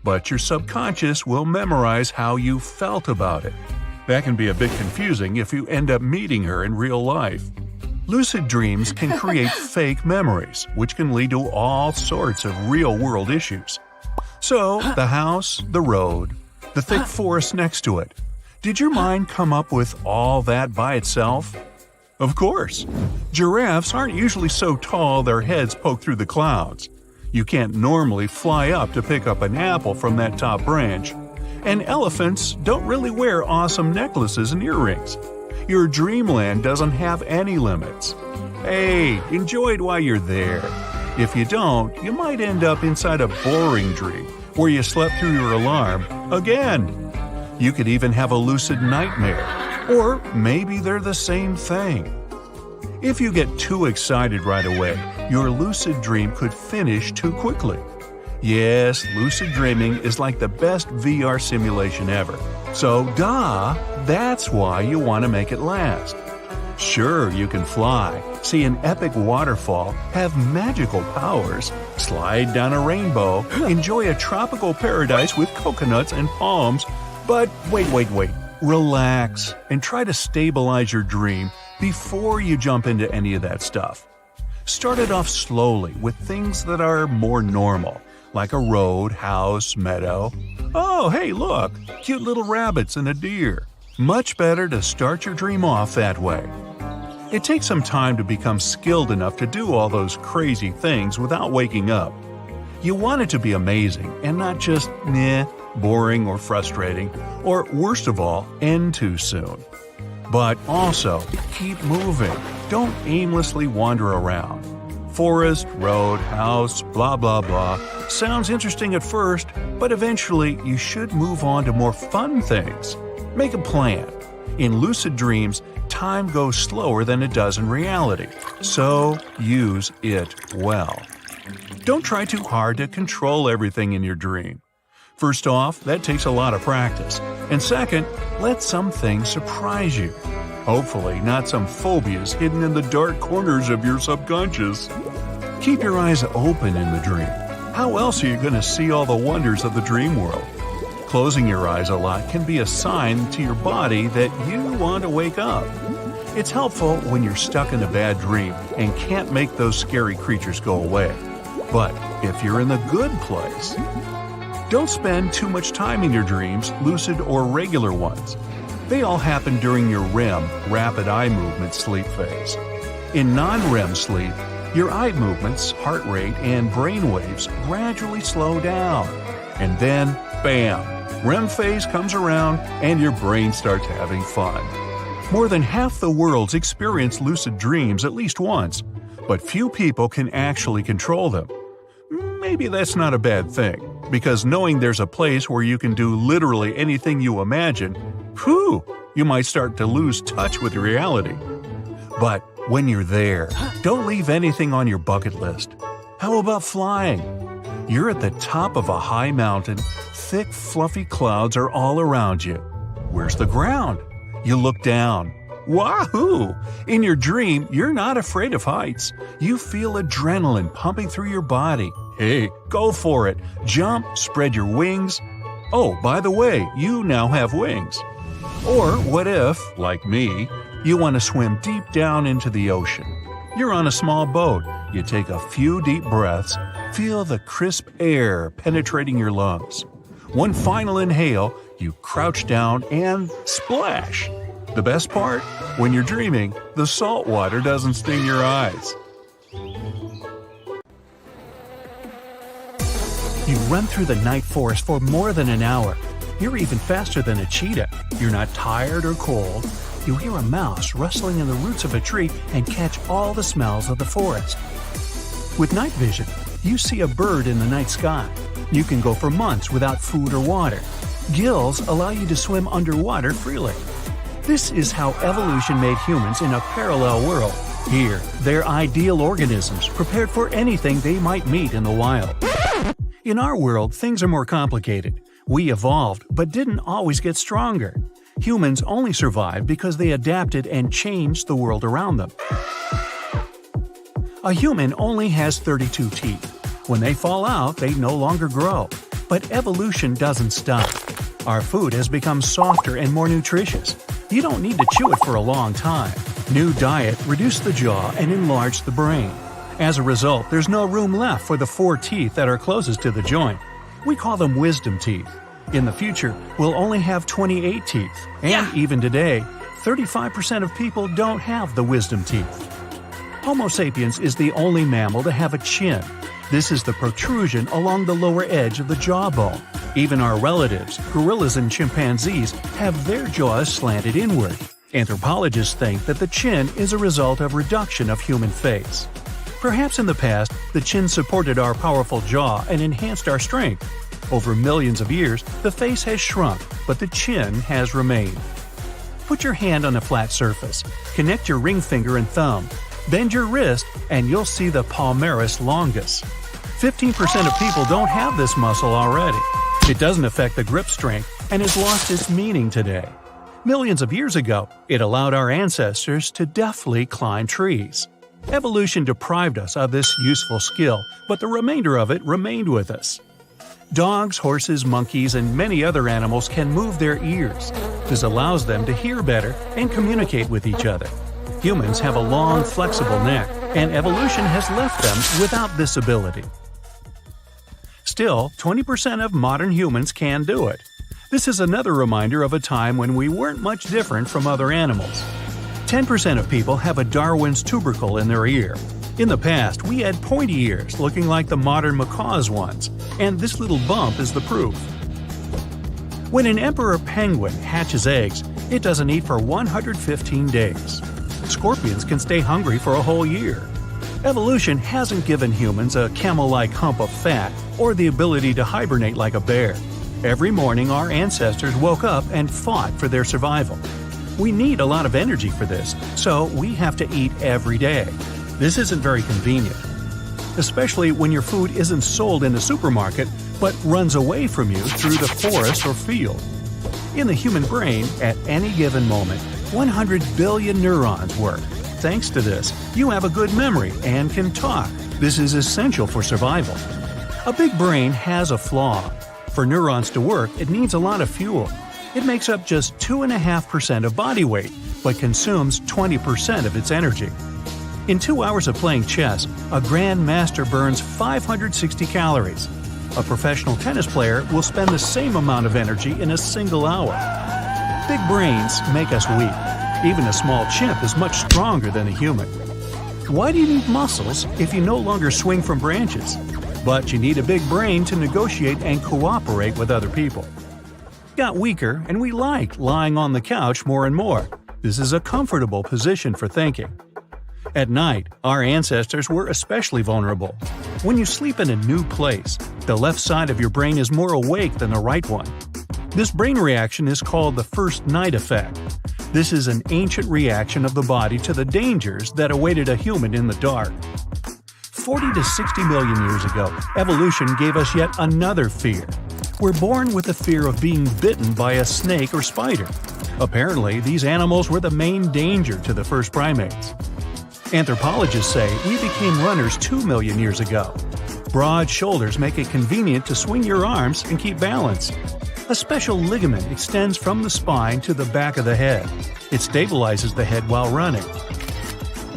but your subconscious will memorize how you felt about it. That can be a bit confusing if you end up meeting her in real life. Lucid dreams can create fake memories, which can lead to all sorts of real-world issues. So, the house, the road, the thick forest next to it. Did your mind come up with all that by itself? Of course. Giraffes aren't usually so tall their heads poke through the clouds. You can't normally fly up to pick up an apple from that top branch. And elephants don't really wear awesome necklaces and earrings. Your dreamland doesn't have any limits. Hey, enjoy it while you're there. If you don't, you might end up inside a boring dream where you slept through your alarm again. You could even have a lucid nightmare. Or maybe they're the same thing. If you get too excited right away, your lucid dream could finish too quickly. Yes, lucid dreaming is like the best VR simulation ever. So, that's why you want to make it last. Sure, you can fly, see an epic waterfall, have magical powers, slide down a rainbow, enjoy a tropical paradise with coconuts and palms, but wait. Relax and try to stabilize your dream before you jump into any of that stuff. Start it off slowly with things that are more normal, like a road, house, meadow. Oh, hey, look, cute little rabbits and a deer. Much better to start your dream off that way. It takes some time to become skilled enough to do all those crazy things without waking up. You want it to be amazing and not just, meh. boring or frustrating, or worst of all, end too soon. But also, keep moving. Don't aimlessly wander around. Forest, road, house, blah blah blah sounds interesting at first, but eventually you should move on to more fun things. Make a plan. In lucid dreams, time goes slower than it does in reality, so use it well. Don't try too hard to control everything in your dream. First off, that takes a lot of practice. And second, let some things surprise you. Hopefully, not some phobias hidden in the dark corners of your subconscious. Keep your eyes open in the dream. How else are you going to see all the wonders of the dream world? Closing your eyes a lot can be a sign to your body that you want to wake up. It's helpful when you're stuck in a bad dream and can't make those scary creatures go away. But if you're in the good place, don't spend too much time in your dreams, lucid or regular ones. They all happen during your REM, rapid eye movement sleep phase. In non-REM sleep, your eye movements, heart rate, and brain waves gradually slow down. And then, bam, REM phase comes around and your brain starts having fun. More than half the world's experience lucid dreams at least once, but few people can actually control them. Maybe that's not a bad thing, because knowing there's a place where you can do literally anything you imagine, you might start to lose touch with reality. But when you're there, don't leave anything on your bucket list. How about flying? You're at the top of a high mountain, thick, fluffy clouds are all around you. Where's the ground? You look down. Wahoo! In your dream, you're not afraid of heights. You feel adrenaline pumping through your body. Hey, go for it. Jump, spread your wings. Oh, by the way, you now have wings. Or what if, like me, you want to swim deep down into the ocean? You're on a small boat. You take a few deep breaths, feel the crisp air penetrating your lungs. One final inhale, you crouch down and splash. The best part? When you're dreaming, the salt water doesn't sting your eyes. You run through the night forest for more than an hour. You're even faster than a cheetah. You're not tired or cold. You hear a mouse rustling in the roots of a tree and catch all the smells of the forest. With night vision, you see a bird in the night sky. You can go for months without food or water. Gills allow you to swim underwater freely. This is how evolution made humans in a parallel world. Here, they're ideal organisms prepared for anything they might meet in the wild. In our world, things are more complicated. We evolved, but didn't always get stronger. Humans only survived because they adapted and changed the world around them. A human only has 32 teeth. When they fall out, they no longer grow. But evolution doesn't stop. Our food has become softer and more nutritious. You don't need to chew it for a long time. New diet reduced the jaw and enlarged the brain. As a result, there's no room left for the 4 teeth that are closest to the joint. We call them wisdom teeth. In the future, we'll only have 28 teeth. And even today, 35% of people don't have the wisdom teeth. Homo sapiens is the only mammal to have a chin. This is the protrusion along the lower edge of the jawbone. Even our relatives, gorillas and chimpanzees, have their jaws slanted inward. Anthropologists think that the chin is a result of reduction of human face. Perhaps in the past, the chin supported our powerful jaw and enhanced our strength. Over millions of years, the face has shrunk, but the chin has remained. Put your hand on a flat surface, connect your ring finger and thumb, bend your wrist, and you'll see the palmaris longus. 15% of people don't have this muscle already. It doesn't affect the grip strength and has lost its meaning today. Millions of years ago, it allowed our ancestors to deftly climb trees. Evolution deprived us of this useful skill, but the remainder of it remained with us. Dogs, horses, monkeys, and many other animals can move their ears. This allows them to hear better and communicate with each other. Humans have a long, flexible neck, and evolution has left them without this ability. Still, 20% of modern humans can do it. This is another reminder of a time when we weren't much different from other animals. 10% of people have a Darwin's tubercle in their ear. In the past, we had pointy ears looking like the modern macaw's ones, and this little bump is the proof. When an emperor penguin hatches eggs, it doesn't eat for 115 days. Scorpions can stay hungry for a whole year. Evolution hasn't given humans a camel-like hump of fat or the ability to hibernate like a bear. Every morning our ancestors woke up and fought for their survival. We need a lot of energy for this, so we have to eat every day. This isn't very convenient, especially when your food isn't sold in the supermarket but runs away from you through the forest or field. In the human brain, at any given moment, 100 billion neurons work. Thanks to this, you have a good memory and can talk. This is essential for survival. A big brain has a flaw. For neurons to work, it needs a lot of fuel. It makes up just 2.5% of body weight, but consumes 20% of its energy. In 2 hours of playing chess, a grandmaster burns 560 calories. A professional tennis player will spend the same amount of energy in a single hour. Big brains make us weak. Even a small chimp is much stronger than a human. Why do you need muscles if you no longer swing from branches? But you need a big brain to negotiate and cooperate with other people. Got weaker, and we like lying on the couch more and more. This is a comfortable position for thinking. At night, our ancestors were especially vulnerable. When you sleep in a new place, the left side of your brain is more awake than the right one. This brain reaction is called the first night effect. This is an ancient reaction of the body to the dangers that awaited a human in the dark. 40 to 60 million years ago, evolution gave us yet another fear. We're born with the fear of being bitten by a snake or spider. Apparently, these animals were the main danger to the first primates. Anthropologists say we became runners 2 million years ago. Broad shoulders make it convenient to swing your arms and keep balance. A special ligament extends from the spine to the back of the head. It stabilizes the head while running.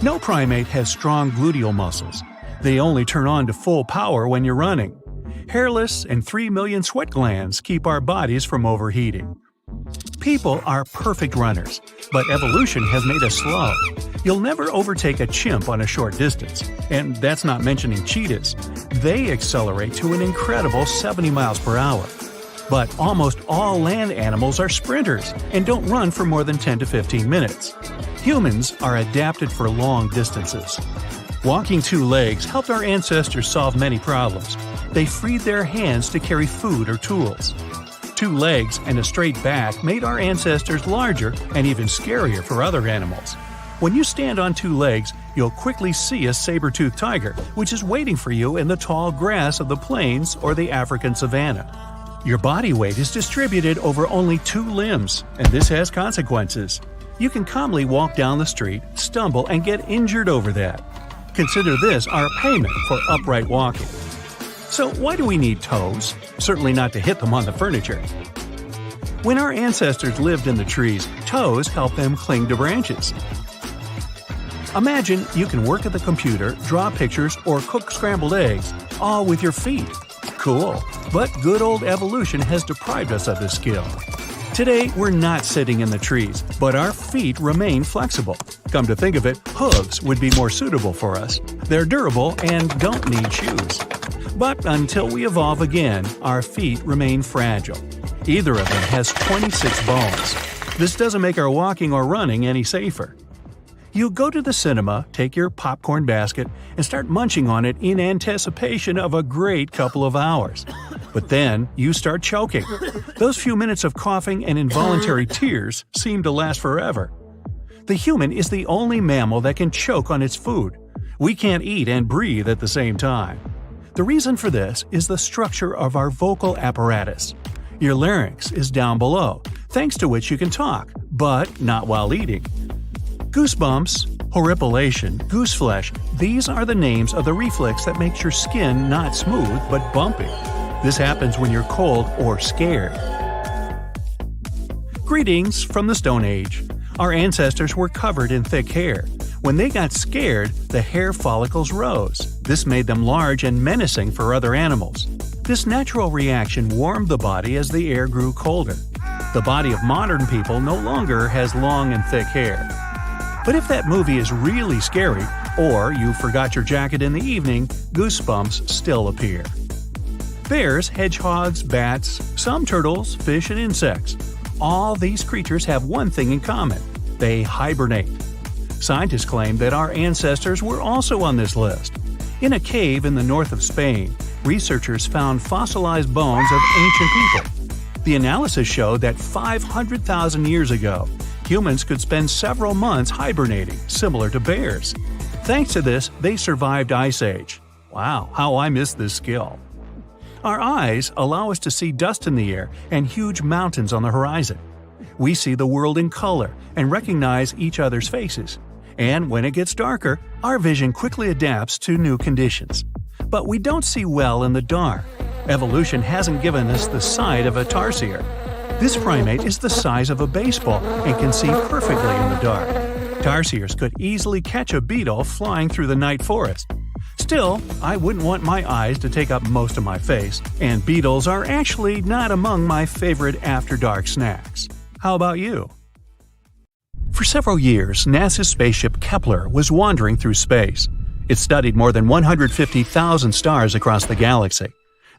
No primate has strong gluteal muscles. They only turn on to full power when you're running. Hairless and 3 million sweat glands keep our bodies from overheating. People are perfect runners, but evolution has made us slow. You'll never overtake a chimp on a short distance, and that's not mentioning cheetahs. They accelerate to an incredible 70 miles per hour. But almost all land animals are sprinters and don't run for more than 10 to 15 minutes. Humans are adapted for long distances. Walking 2 legs helped our ancestors solve many problems. They freed their hands to carry food or tools. 2 legs and a straight back made our ancestors larger and even scarier for other animals. When you stand on 2 legs, you'll quickly see a saber-toothed tiger, which is waiting for you in the tall grass of the plains or the African savanna. Your body weight is distributed over only 2 limbs, and this has consequences. You can calmly walk down the street, stumble, and get injured over that. Consider this our payment for upright walking. So why do we need toes? Certainly not to hit them on the furniture. When our ancestors lived in the trees, toes helped them cling to branches. Imagine you can work at the computer, draw pictures, or cook scrambled eggs, all with your feet. Cool, but good old evolution has deprived us of this skill. Today, we're not sitting in the trees, but our feet remain flexible. Come to think of it, hooves would be more suitable for us. They're durable and don't need shoes. But until we evolve again, our feet remain fragile. Either of them has 26 bones. This doesn't make our walking or running any safer. You go to the cinema, take your popcorn basket, and start munching on it in anticipation of a great couple of hours. But then you start choking. Those few minutes of coughing and involuntary tears seem to last forever. The human is the only mammal that can choke on its food. We can't eat and breathe at the same time. The reason for this is the structure of our vocal apparatus. Your larynx is down below, thanks to which you can talk, but not while eating. Goosebumps, horripilation, gooseflesh, these are the names of the reflex that makes your skin not smooth but bumpy. This happens when you're cold or scared. Greetings from the Stone Age. Our ancestors were covered in thick hair. When they got scared, the hair follicles rose. This made them large and menacing for other animals. This natural reaction warmed the body as the air grew colder. The body of modern people no longer has long and thick hair. But if that movie is really scary, or you forgot your jacket in the evening, goosebumps still appear. Bears, hedgehogs, bats, some turtles, fish, and insects. All these creatures have one thing in common: they hibernate. Scientists claim that our ancestors were also on this list. In a cave in the north of Spain, researchers found fossilized bones of ancient people. The analysis showed that 500,000 years ago, humans could spend several months hibernating, similar to bears. Thanks to this, they survived Ice Age. Wow, how I miss this skill. Our eyes allow us to see dust in the air and huge mountains on the horizon. We see the world in color and recognize each other's faces. And when it gets darker, our vision quickly adapts to new conditions. But we don't see well in the dark. Evolution hasn't given us the sight of a tarsier. This primate is the size of a baseball and can see perfectly in the dark. Tarsiers could easily catch a beetle flying through the night forest. Still, I wouldn't want my eyes to take up most of my face, and beetles are actually not among my favorite after-dark snacks. How about you? For several years, NASA's spaceship Kepler was wandering through space. It studied more than 150,000 stars across the galaxy.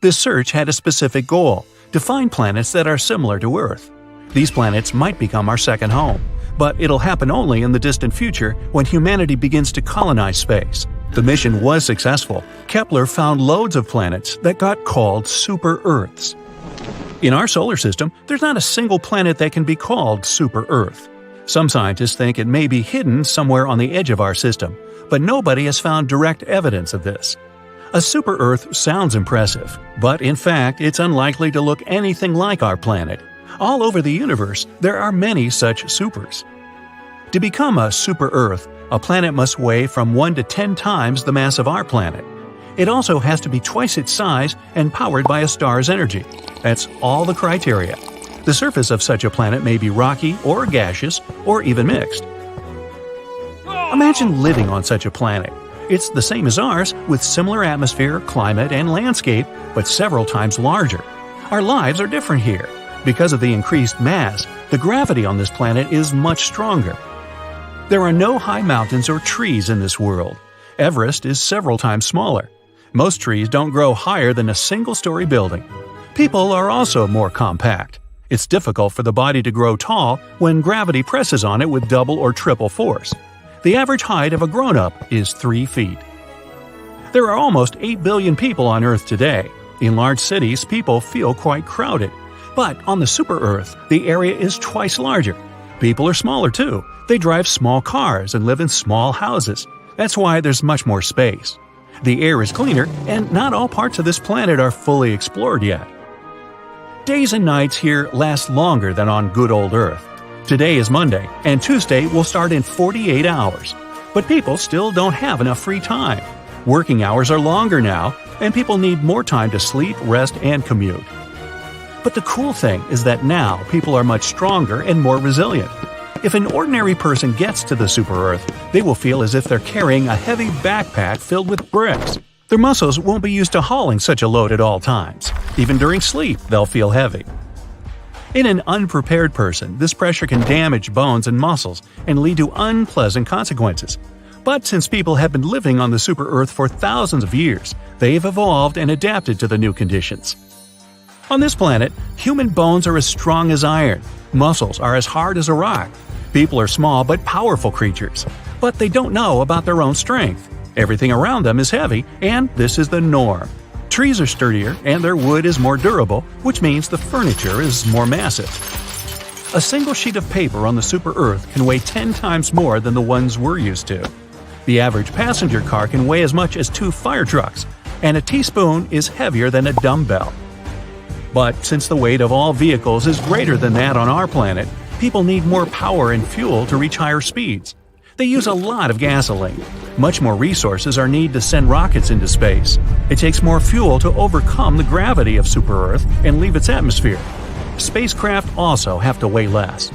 This search had a specific goal: to find planets that are similar to Earth. These planets might become our second home, but it'll happen only in the distant future when humanity begins to colonize space. The mission was successful. Kepler found loads of planets that got called super-Earths. In our solar system, there's not a single planet that can be called super-Earth. Some scientists think it may be hidden somewhere on the edge of our system, but nobody has found direct evidence of this. A super-Earth sounds impressive, but in fact it's unlikely to look anything like our planet. All over the universe, there are many such supers. To become a super-Earth, a planet must weigh from 1 to 10 times the mass of our planet. It also has to be twice its size and powered by a star's energy. That's all the criteria. The surface of such a planet may be rocky or gaseous or even mixed. Imagine living on such a planet. It's the same as ours, with similar atmosphere, climate, and landscape, but several times larger. Our lives are different here. Because of the increased mass, the gravity on this planet is much stronger. There are no high mountains or trees in this world. Everest is several times smaller. Most trees don't grow higher than a single-story building. People are also more compact. It's difficult for the body to grow tall when gravity presses on it with double or triple force. The average height of a grown-up is 3 feet. There are almost 8 billion people on Earth today. In large cities, people feel quite crowded. But on the super-Earth, the area is twice larger. People are smaller too. They drive small cars and live in small houses. That's why there's much more space. The air is cleaner, and not all parts of this planet are fully explored yet. Days and nights here last longer than on good old Earth. Today is Monday, and Tuesday will start in 48 hours. But people still don't have enough free time. Working hours are longer now, and people need more time to sleep, rest, and commute. But the cool thing is that now people are much stronger and more resilient. If an ordinary person gets to the super-Earth, they will feel as if they're carrying a heavy backpack filled with bricks. Their muscles won't be used to hauling such a load at all times. Even during sleep, they'll feel heavy. In an unprepared person, this pressure can damage bones and muscles and lead to unpleasant consequences. But since people have been living on the super-Earth for thousands of years, they've evolved and adapted to the new conditions. On this planet, human bones are as strong as iron. Muscles are as hard as a rock. People are small but powerful creatures. But they don't know about their own strength. Everything around them is heavy, and this is the norm. Trees are sturdier, and their wood is more durable, which means the furniture is more massive. A single sheet of paper on the super-Earth can weigh 10 times more than the ones we're used to. The average passenger car can weigh as much as 2 fire trucks, and a teaspoon is heavier than a dumbbell. But since the weight of all vehicles is greater than that on our planet, people need more power and fuel to reach higher speeds. They use a lot of gasoline. Much more resources are needed to send rockets into space. It takes more fuel to overcome the gravity of super-Earth and leave its atmosphere. Spacecraft also have to weigh less.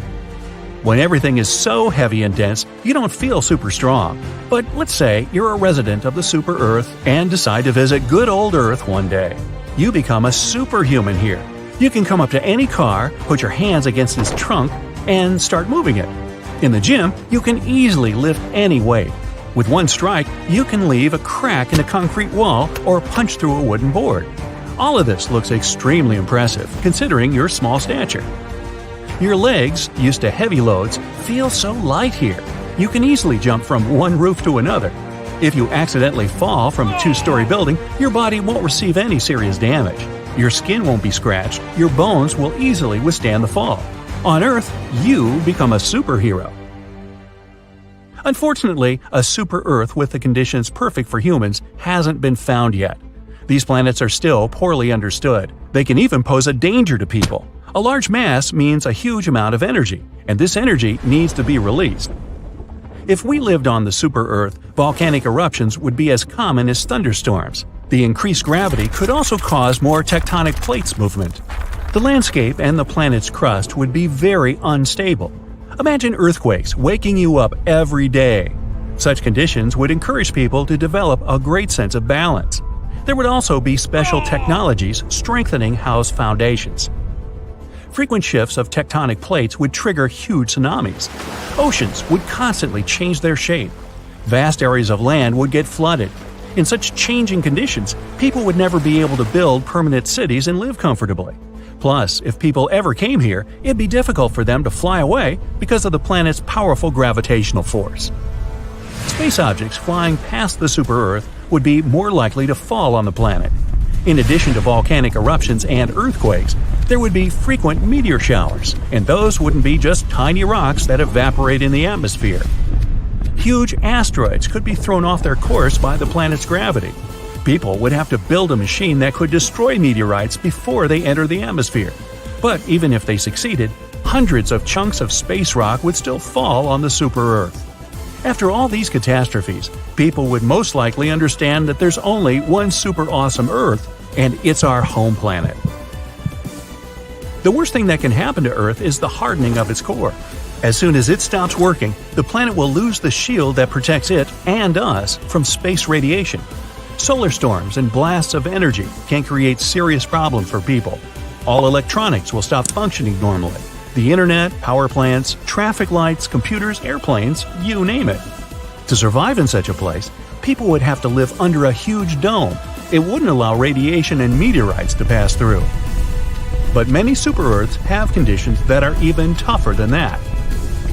When everything is so heavy and dense, you don't feel super strong. But let's say you're a resident of the super-Earth and decide to visit good old Earth one day. You become a superhuman here. You can come up to any car, put your hands against its trunk, and start moving it. In the gym, you can easily lift any weight. With one strike, you can leave a crack in a concrete wall or punch through a wooden board. All of this looks extremely impressive considering your small stature. Your legs, used to heavy loads, feel so light here. You can easily jump from one roof to another. If you accidentally fall from a 2-story building, your body won't receive any serious damage. Your skin won't be scratched, your bones will easily withstand the fall. On Earth, you become a superhero. Unfortunately, a super Earth with the conditions perfect for humans hasn't been found yet. These planets are still poorly understood. They can even pose a danger to people. A large mass means a huge amount of energy, and this energy needs to be released. If we lived on the super Earth, volcanic eruptions would be as common as thunderstorms. The increased gravity could also cause more tectonic plates movement. The landscape and the planet's crust would be very unstable. Imagine earthquakes waking you up every day. Such conditions would encourage people to develop a great sense of balance. There would also be special technologies strengthening house foundations. Frequent shifts of tectonic plates would trigger huge tsunamis. Oceans would constantly change their shape. Vast areas of land would get flooded. In such changing conditions, people would never be able to build permanent cities and live comfortably. Plus, if people ever came here, it'd be difficult for them to fly away because of the planet's powerful gravitational force. Space objects flying past the super-Earth would be more likely to fall on the planet. In addition to volcanic eruptions and earthquakes, there would be frequent meteor showers, and those wouldn't be just tiny rocks that evaporate in the atmosphere. Huge asteroids could be thrown off their course by the planet's gravity. People would have to build a machine that could destroy meteorites before they enter the atmosphere. But even if they succeeded, hundreds of chunks of space rock would still fall on the super-Earth. After all these catastrophes, people would most likely understand that there's only one super awesome Earth, and it's our home planet. The worst thing that can happen to Earth is the hardening of its core. As soon as it stops working, the planet will lose the shield that protects it and us from space radiation. Solar storms and blasts of energy can create serious problems for people. All electronics will stop functioning normally. The internet, power plants, traffic lights, computers, airplanes, you name it. To survive in such a place, people would have to live under a huge dome. It wouldn't allow radiation and meteorites to pass through. But many super-Earths have conditions that are even tougher than that.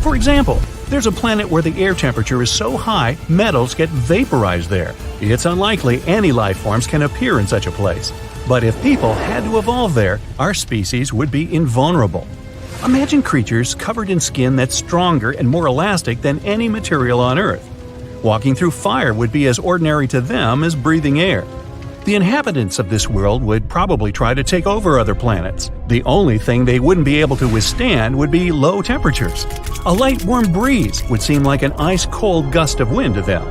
For example, there's a planet where the air temperature is so high metals get vaporized there. It's unlikely any life forms can appear in such a place. But if people had to evolve there, our species would be invulnerable. Imagine creatures covered in skin that's stronger and more elastic than any material on Earth. Walking through fire would be as ordinary to them as breathing air. The inhabitants of this world would probably try to take over other planets. The only thing they wouldn't be able to withstand would be low temperatures. A light warm breeze would seem like an ice-cold gust of wind to them.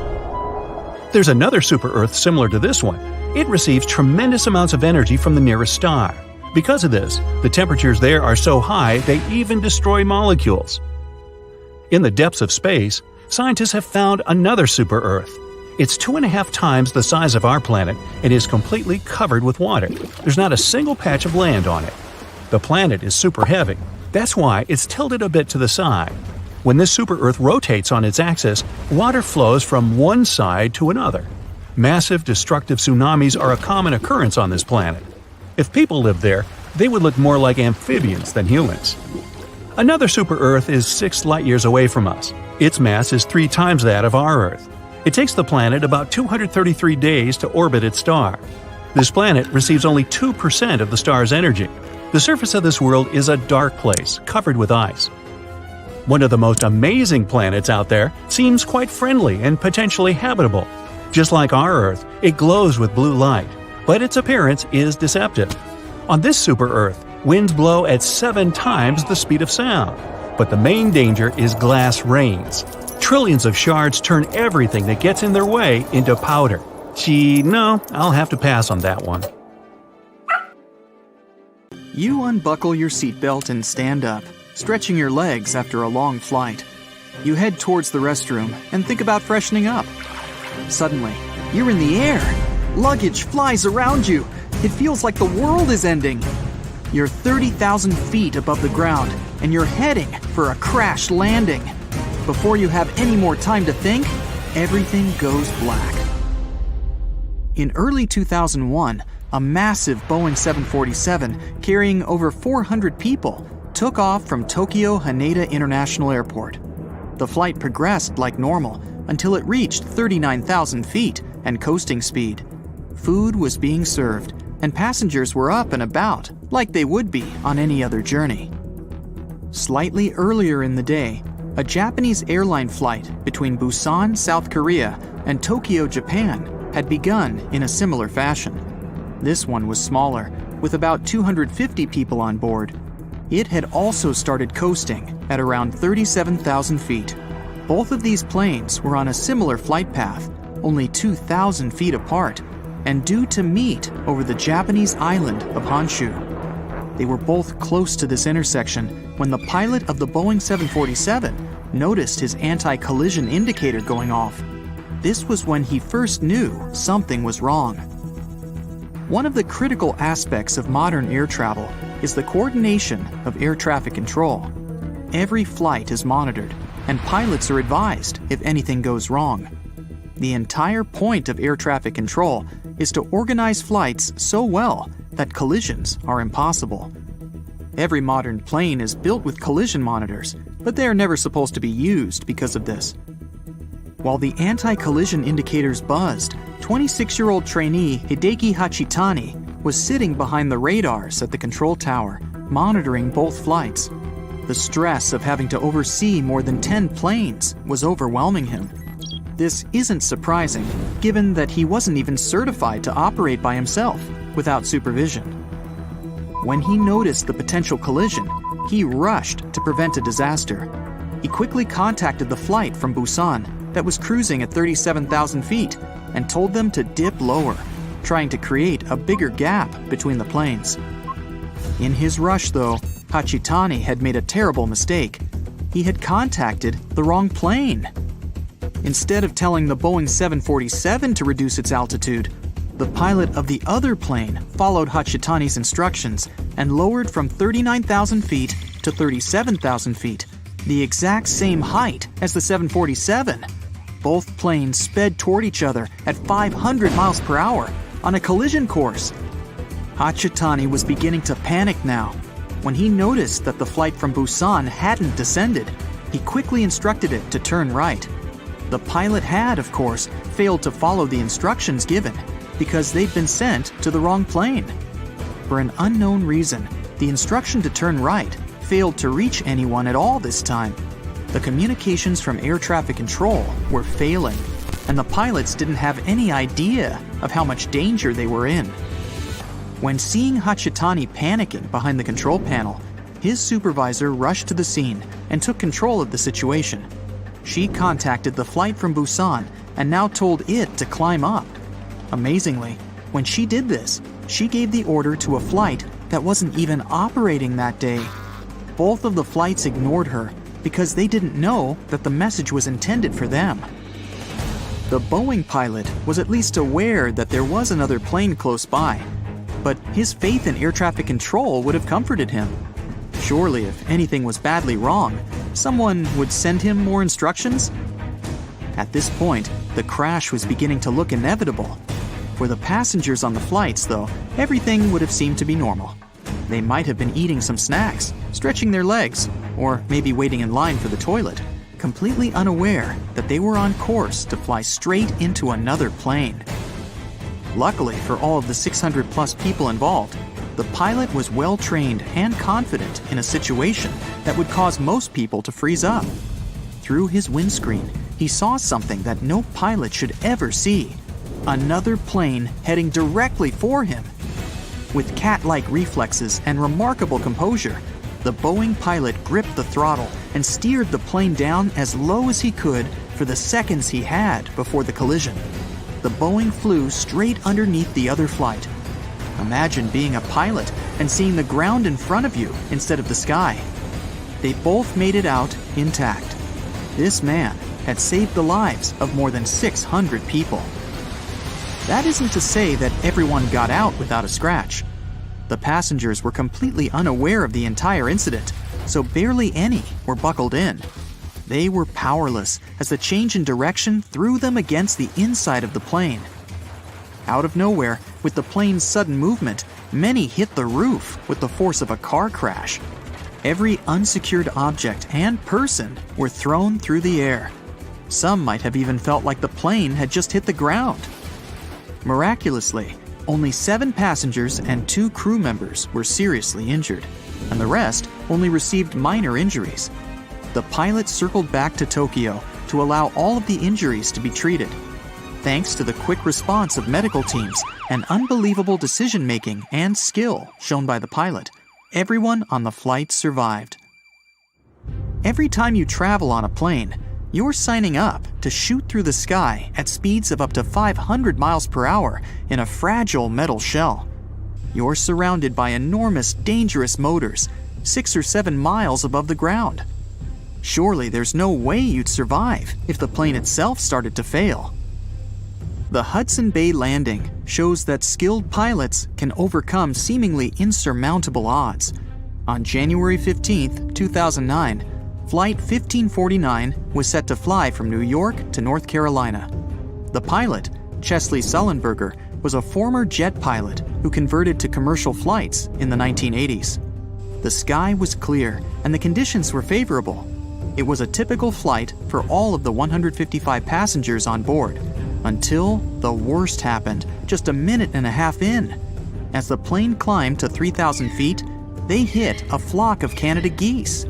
There's another super-Earth similar to this one. It receives tremendous amounts of energy from the nearest star. Because of this, the temperatures there are so high they even destroy molecules. In the depths of space, scientists have found another super-Earth. It's 2.5 times the size of our planet and is completely covered with water. There's not a single patch of land on it. The planet is super heavy. That's why it's tilted a bit to the side. When this super-Earth rotates on its axis, water flows from one side to another. Massive destructive tsunamis are a common occurrence on this planet. If people lived there, they would look more like amphibians than humans. Another super-Earth is 6 light-years away from us. Its mass is 3 times that of our Earth. It takes the planet about 233 days to orbit its star. This planet receives only 2% of the star's energy. The surface of this world is a dark place, covered with ice. One of the most amazing planets out there seems quite friendly and potentially habitable. Just like our Earth, it glows with blue light, but its appearance is deceptive. On this super-Earth, winds blow at 7 times the speed of sound. But the main danger is glass rains. Trillions of shards turn everything that gets in their way into powder. Gee, no, I'll have to pass on that one. You unbuckle your seatbelt and stand up, stretching your legs after a long flight. You head towards the restroom and think about freshening up. Suddenly, you're in the air. Luggage flies around you. It feels like the world is ending. You're 30,000 feet above the ground, and you're heading for a crash landing. Before you have any more time to think, everything goes black. In early 2001, A massive Boeing 747 carrying over 400 people took off from Tokyo Haneda International Airport. The flight progressed like normal until it reached 39,000 feet and coasting speed. Food was being served, and passengers were up and about like they would be on any other journey. Slightly earlier in the day, a Japanese airline flight between Busan, South Korea, and Tokyo, Japan, had begun in a similar fashion. This one was smaller, with about 250 people on board. It had also started coasting at around 37,000 feet. Both of these planes were on a similar flight path, only 2,000 feet apart, and due to meet over the Japanese island of Honshu. They were both close to this intersection when the pilot of the Boeing 747 noticed his anti-collision indicator going off. This was when he first knew something was wrong. One of the critical aspects of modern air travel is the coordination of air traffic control. Every flight is monitored, and pilots are advised if anything goes wrong. The entire point of air traffic control is to organize flights so well that collisions are impossible. Every modern plane is built with collision monitors, but they are never supposed to be used because of this. While the anti-collision indicators buzzed, 26-year-old trainee Hideki Hachitani was sitting behind the radars at the control tower, monitoring both flights. The stress of having to oversee more than 10 planes was overwhelming him. This isn't surprising, given that he wasn't even certified to operate by himself without supervision. When he noticed the potential collision, he rushed to prevent a disaster. He quickly contacted the flight from Busan that was cruising at 37,000 feet and told them to dip lower, trying to create a bigger gap between the planes. In his rush, though, Hachitani had made a terrible mistake. He had contacted the wrong plane. Instead of telling the Boeing 747 to reduce its altitude, the pilot of the other plane followed Hachitani's instructions and lowered from 39,000 feet to 37,000 feet, the exact same height as the 747. Both planes sped toward each other at 500 miles per hour on a collision course. Hachitani was beginning to panic now. When he noticed that the flight from Busan hadn't descended, he quickly instructed it to turn right. The pilot had, of course, failed to follow the instructions given because they'd been sent to the wrong plane. For an unknown reason, the instruction to turn right failed to reach anyone at all this time. The communications from air traffic control were failing, and the pilots didn't have any idea of how much danger they were in. When seeing Hachitani panicking behind the control panel, his supervisor rushed to the scene and took control of the situation. She contacted the flight from Busan and now told it to climb up. Amazingly, when she did this, she gave the order to a flight that wasn't even operating that day. Both of the flights ignored her because they didn't know that the message was intended for them. The Boeing pilot was at least aware that there was another plane close by, but his faith in air traffic control would have comforted him. Surely, if anything was badly wrong, someone would send him more instructions? At this point, the crash was beginning to look inevitable. For the passengers on the flights, though, everything would have seemed to be normal. They might have been eating some snacks, stretching their legs, or maybe waiting in line for the toilet, completely unaware that they were on course to fly straight into another plane. Luckily for all of the 600-plus people involved, the pilot was well-trained and confident in a situation that would cause most people to freeze up. Through his windscreen, he saw something that no pilot should ever see: another plane heading directly for him. With cat-like reflexes and remarkable composure, the Boeing pilot gripped the throttle and steered the plane down as low as he could for the seconds he had before the collision. The Boeing flew straight underneath the other flight. Imagine being a pilot and seeing the ground in front of you instead of the sky. They both made it out intact. This man had saved the lives of more than 600 people. That isn't to say that everyone got out without a scratch. The passengers were completely unaware of the entire incident, so barely any were buckled in. They were powerless as the change in direction threw them against the inside of the plane. Out of nowhere, with the plane's sudden movement, many hit the roof with the force of a car crash. Every unsecured object and person were thrown through the air. Some might have even felt like the plane had just hit the ground. Miraculously, only 7 passengers and 2 crew members were seriously injured, and the rest only received minor injuries. The pilot circled back to Tokyo to allow all of the injuries to be treated. Thanks to the quick response of medical teams and unbelievable decision-making and skill shown by the pilot, everyone on the flight survived. Every time you travel on a plane, you're signing up to shoot through the sky at speeds of up to 500 miles per hour in a fragile metal shell. You're surrounded by enormous, dangerous motors, 6 or 7 miles above the ground. Surely there's no way you'd survive if the plane itself started to fail. The Hudson Bay landing shows that skilled pilots can overcome seemingly insurmountable odds. On January 15, 2009, Flight 1549 was set to fly from New York to North Carolina. The pilot, Chesley Sullenberger, was a former jet pilot who converted to commercial flights in the 1980s. The sky was clear and the conditions were favorable. It was a typical flight for all of the 155 passengers on board, until the worst happened just a minute and a half in. As the plane climbed to 3,000 feet, they hit a flock of Canada geese.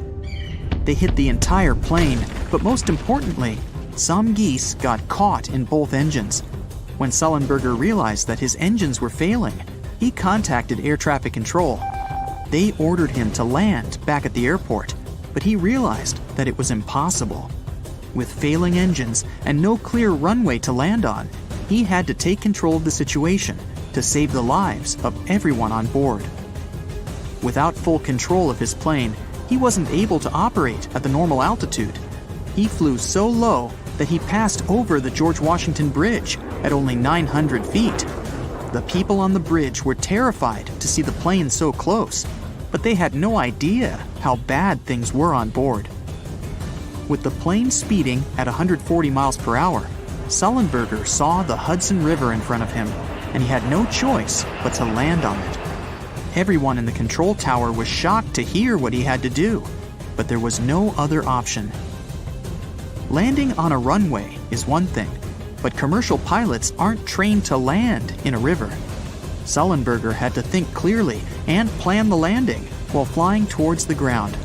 They hit the entire plane, but most importantly, some geese got caught in both engines. When Sullenberger realized that his engines were failing, he contacted air traffic control. They ordered him to land back at the airport, but he realized that it was impossible. With failing engines and no clear runway to land on, he had to take control of the situation to save the lives of everyone on board. Without full control of his plane, he wasn't able to operate at the normal altitude. He flew so low that he passed over the George Washington Bridge at only 900 feet. The people on the bridge were terrified to see the plane so close, but they had no idea how bad things were on board. With the plane speeding at 140 miles per hour, Sullenberger saw the Hudson River in front of him, and he had no choice but to land on it. Everyone in the control tower was shocked to hear what he had to do, but there was no other option. Landing on a runway is one thing, but commercial pilots aren't trained to land in a river. Sullenberger had to think clearly and plan the landing while flying towards the ground.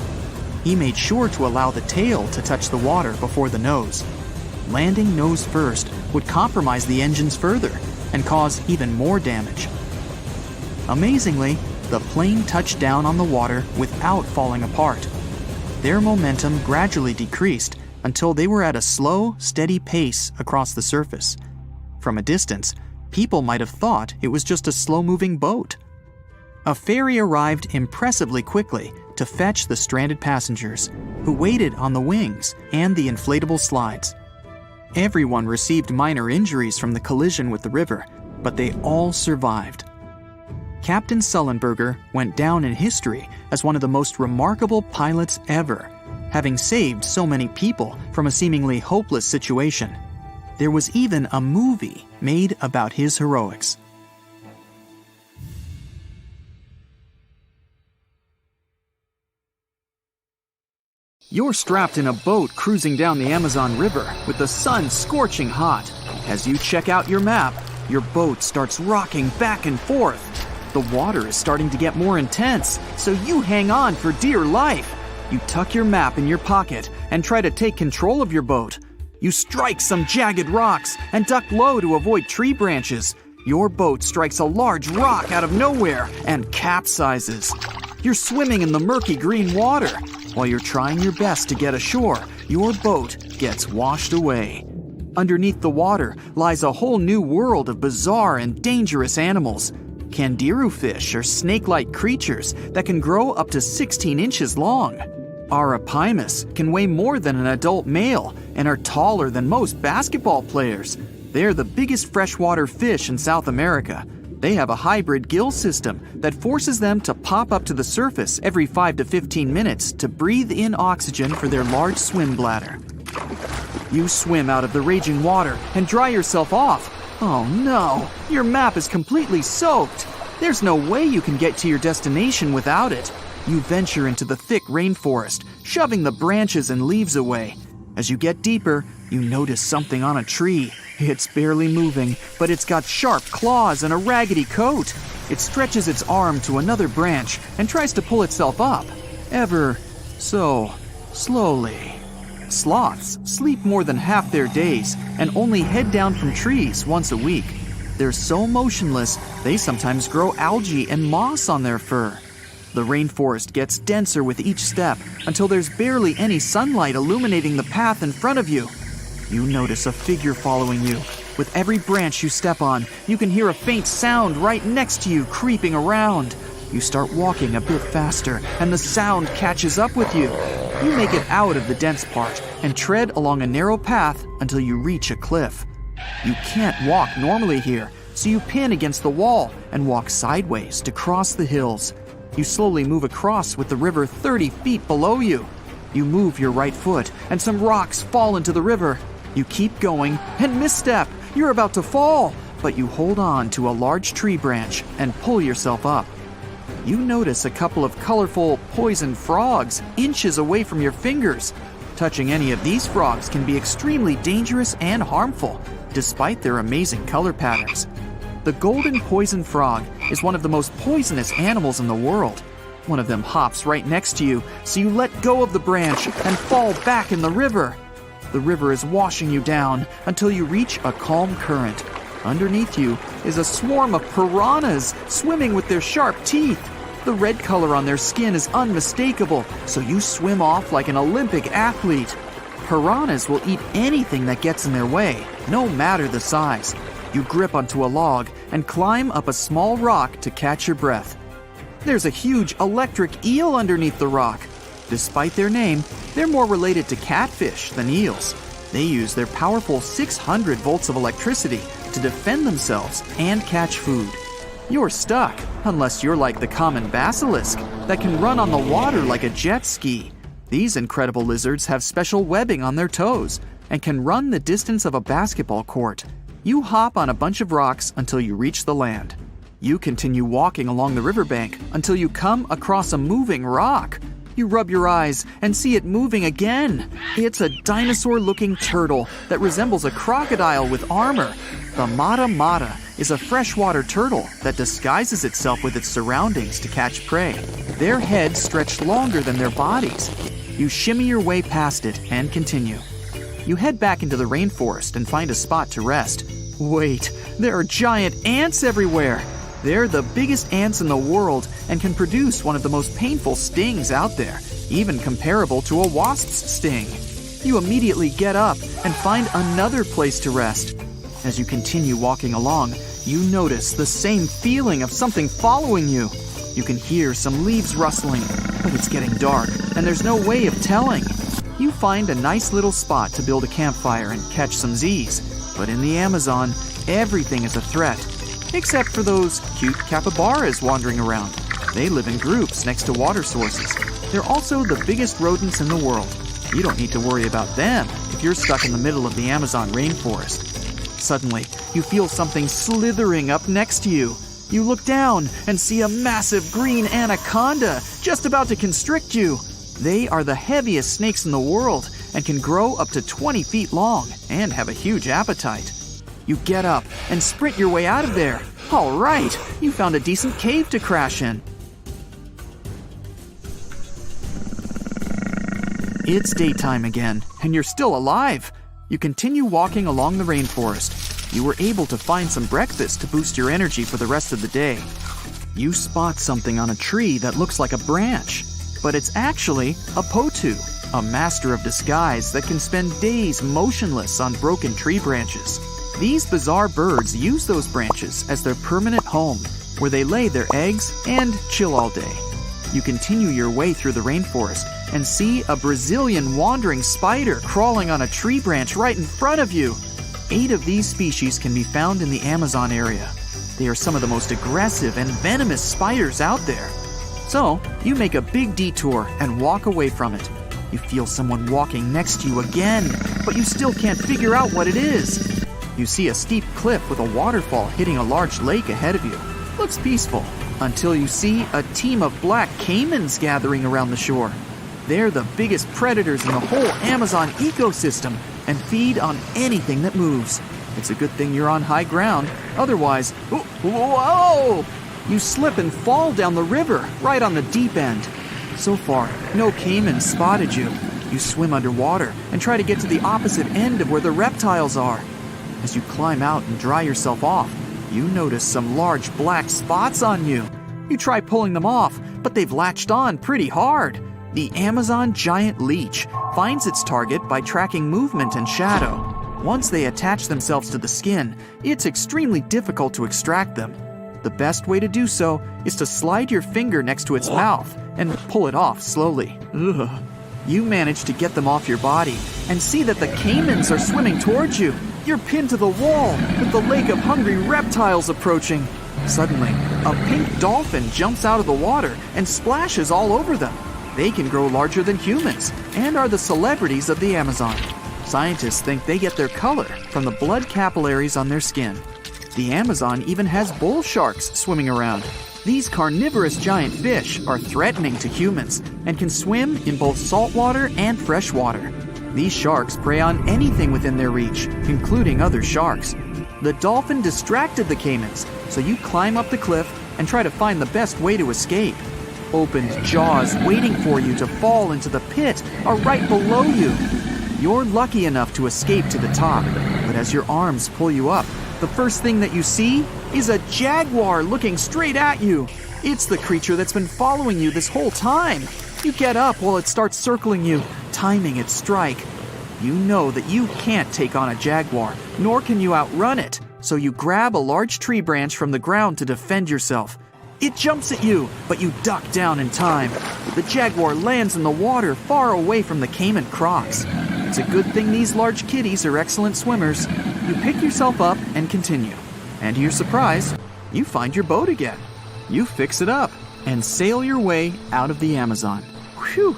He made sure to allow the tail to touch the water before the nose. Landing nose first would compromise the engines further and cause even more damage. Amazingly, the plane touched down on the water without falling apart. Their momentum gradually decreased until they were at a slow, steady pace across the surface. From a distance, people might have thought it was just a slow-moving boat. A ferry arrived impressively quickly to fetch the stranded passengers, who waited on the wings and the inflatable slides. Everyone received minor injuries from the collision with the river, but they all survived. Captain Sullenberger went down in history as one of the most remarkable pilots ever, having saved so many people from a seemingly hopeless situation. There was even a movie made about his heroics. You're strapped in a boat cruising down the Amazon River with the sun scorching hot. As you check out your map, your boat starts rocking back and forth. The water is starting to get more intense, so you hang on for dear life. You tuck your map in your pocket and try to take control of your boat. You strike some jagged rocks and duck low to avoid tree branches. Your boat strikes a large rock out of nowhere and capsizes. You're swimming in the murky green water. While you're trying your best to get ashore, your boat gets washed away. Underneath the water lies a whole new world of bizarre and dangerous animals. Candiru fish are snake-like creatures that can grow up to 16 inches long. Arapimus can weigh more than an adult male and are taller than most basketball players. They're the biggest freshwater fish in South America. They have a hybrid gill system that forces them to pop up to the surface every 5 to 15 minutes to breathe in oxygen for their large swim bladder. You swim out of the raging water and dry yourself off, Oh no, your map is completely soaked. There's no way you can get to your destination without it. You venture into the thick rainforest, shoving the branches and leaves away. As you get deeper, you notice something on a tree. It's barely moving, but it's got sharp claws and a raggedy coat. It stretches its arm to another branch and tries to pull itself up, ever so slowly. Sloths sleep more than half their days and only head down from trees once a week. They're so motionless, they sometimes grow algae and moss on their fur. The rainforest gets denser with each step until there's barely any sunlight illuminating the path in front of you. You notice a figure following you. With every branch you step on, you can hear a faint sound right next to you creeping around. You start walking a bit faster, and the sound catches up with you. You make it out of the dense part and tread along a narrow path until you reach a cliff. You can't walk normally here, so you pin against the wall and walk sideways to cross the hills. You slowly move across with the river 30 feet below you. You move your right foot, and some rocks fall into the river. You keep going and misstep. You're about to fall, but you hold on to a large tree branch and pull yourself up. You notice a couple of colorful poison frogs inches away from your fingers. Touching any of these frogs can be extremely dangerous and harmful, despite their amazing color patterns. The golden poison frog is one of the most poisonous animals in the world. One of them hops right next to you, so you let go of the branch and fall back in the river. The river is washing you down until you reach a calm current. Underneath you is a swarm of piranhas swimming with their sharp teeth. The red color on their skin is unmistakable, so you swim off like an Olympic athlete. Piranhas will eat anything that gets in their way, no matter the size. You grip onto a log and climb up a small rock to catch your breath. There's a huge electric eel underneath the rock. Despite their name, they're more related to catfish than eels. They use their powerful 600 volts of electricity to defend themselves and catch food. You're stuck, unless you're like the common basilisk that can run on the water like a jet ski. These incredible lizards have special webbing on their toes and can run the distance of a basketball court. You hop on a bunch of rocks until you reach the land. You continue walking along the riverbank until you come across a moving rock. You rub your eyes and see it moving again. It's a dinosaur-looking turtle that resembles a crocodile with armor. The mata mata is a freshwater turtle that disguises itself with its surroundings to catch prey. Their heads stretch longer than their bodies. You shimmy your way past it and continue. You head back into the rainforest and find a spot to rest. Wait, there are giant ants everywhere. They're the biggest ants in the world and can produce one of the most painful stings out there, even comparable to a wasp's sting. You immediately get up and find another place to rest. As you continue walking along, you notice the same feeling of something following you. You can hear some leaves rustling, but it's getting dark and there's no way of telling. You find a nice little spot to build a campfire and catch some Z's. But in the Amazon, everything is a threat. Except for those cute capybaras wandering around. They live in groups next to water sources. They're also the biggest rodents in the world. You don't need to worry about them if you're stuck in the middle of the Amazon rainforest. Suddenly, you feel something slithering up next to you. You look down and see a massive green anaconda just about to constrict you. They are the heaviest snakes in the world and can grow up to 20 feet long and have a huge appetite. You get up and sprint your way out of there. All right, you found a decent cave to crash in. It's daytime again, and you're still alive. You continue walking along the rainforest. You were able to find some breakfast to boost your energy for the rest of the day. You spot something on a tree that looks like a branch, but it's actually a potu, a master of disguise that can spend days motionless on broken tree branches. These bizarre birds use those branches as their permanent home, where they lay their eggs and chill all day. You continue your way through the rainforest and see a Brazilian wandering spider crawling on a tree branch right in front of you. 8 of these species can be found in the Amazon area. They are some of the most aggressive and venomous spiders out there. So, you make a big detour and walk away from it. You feel someone walking next to you again, but you still can't figure out what it is. You see a steep cliff with a waterfall hitting a large lake ahead of you. Looks peaceful, until you see a team of black caimans gathering around the shore. They're the biggest predators in the whole Amazon ecosystem and feed on anything that moves. It's a good thing you're on high ground, otherwise, whoa! You slip and fall down the river, right on the deep end. So far, no caiman spotted you. You swim underwater and try to get to the opposite end of where the reptiles are. As you climb out and dry yourself off, you notice some large black spots on you. You try pulling them off, but they've latched on pretty hard. The Amazon giant leech finds its target by tracking movement and shadow. Once they attach themselves to the skin, it's extremely difficult to extract them. The best way to do so is to slide your finger next to its mouth and pull it off slowly. Ugh. You manage to get them off your body and see that the caimans are swimming towards you. You're pinned to the wall with the lake of hungry reptiles approaching. Suddenly, a pink dolphin jumps out of the water and splashes all over them. They can grow larger than humans and are the celebrities of the Amazon. Scientists think they get their color from the blood capillaries on their skin. The Amazon even has bull sharks swimming around. These carnivorous giant fish are threatening to humans and can swim in both saltwater and freshwater. These sharks prey on anything within their reach, including other sharks. The dolphin distracted the caimans, so you climb up the cliff and try to find the best way to escape. Opened jaws waiting for you to fall into the pit are right below you. You're lucky enough to escape to the top, but as your arms pull you up, the first thing that you see is a jaguar looking straight at you. It's the creature that's been following you this whole time. You get up while it starts circling you, timing its strike. You know that you can't take on a jaguar, nor can you outrun it, so you grab a large tree branch from the ground to defend yourself. It jumps at you, but you duck down in time. The jaguar lands in the water far away from the caiman crocs. It's a good thing these large kitties are excellent swimmers. You pick yourself up and continue. And to your surprise, you find your boat again. You fix it up and sail your way out of the Amazon. Whew!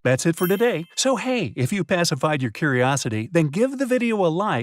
That's it for today. So hey, if you pacified your curiosity, then give the video a like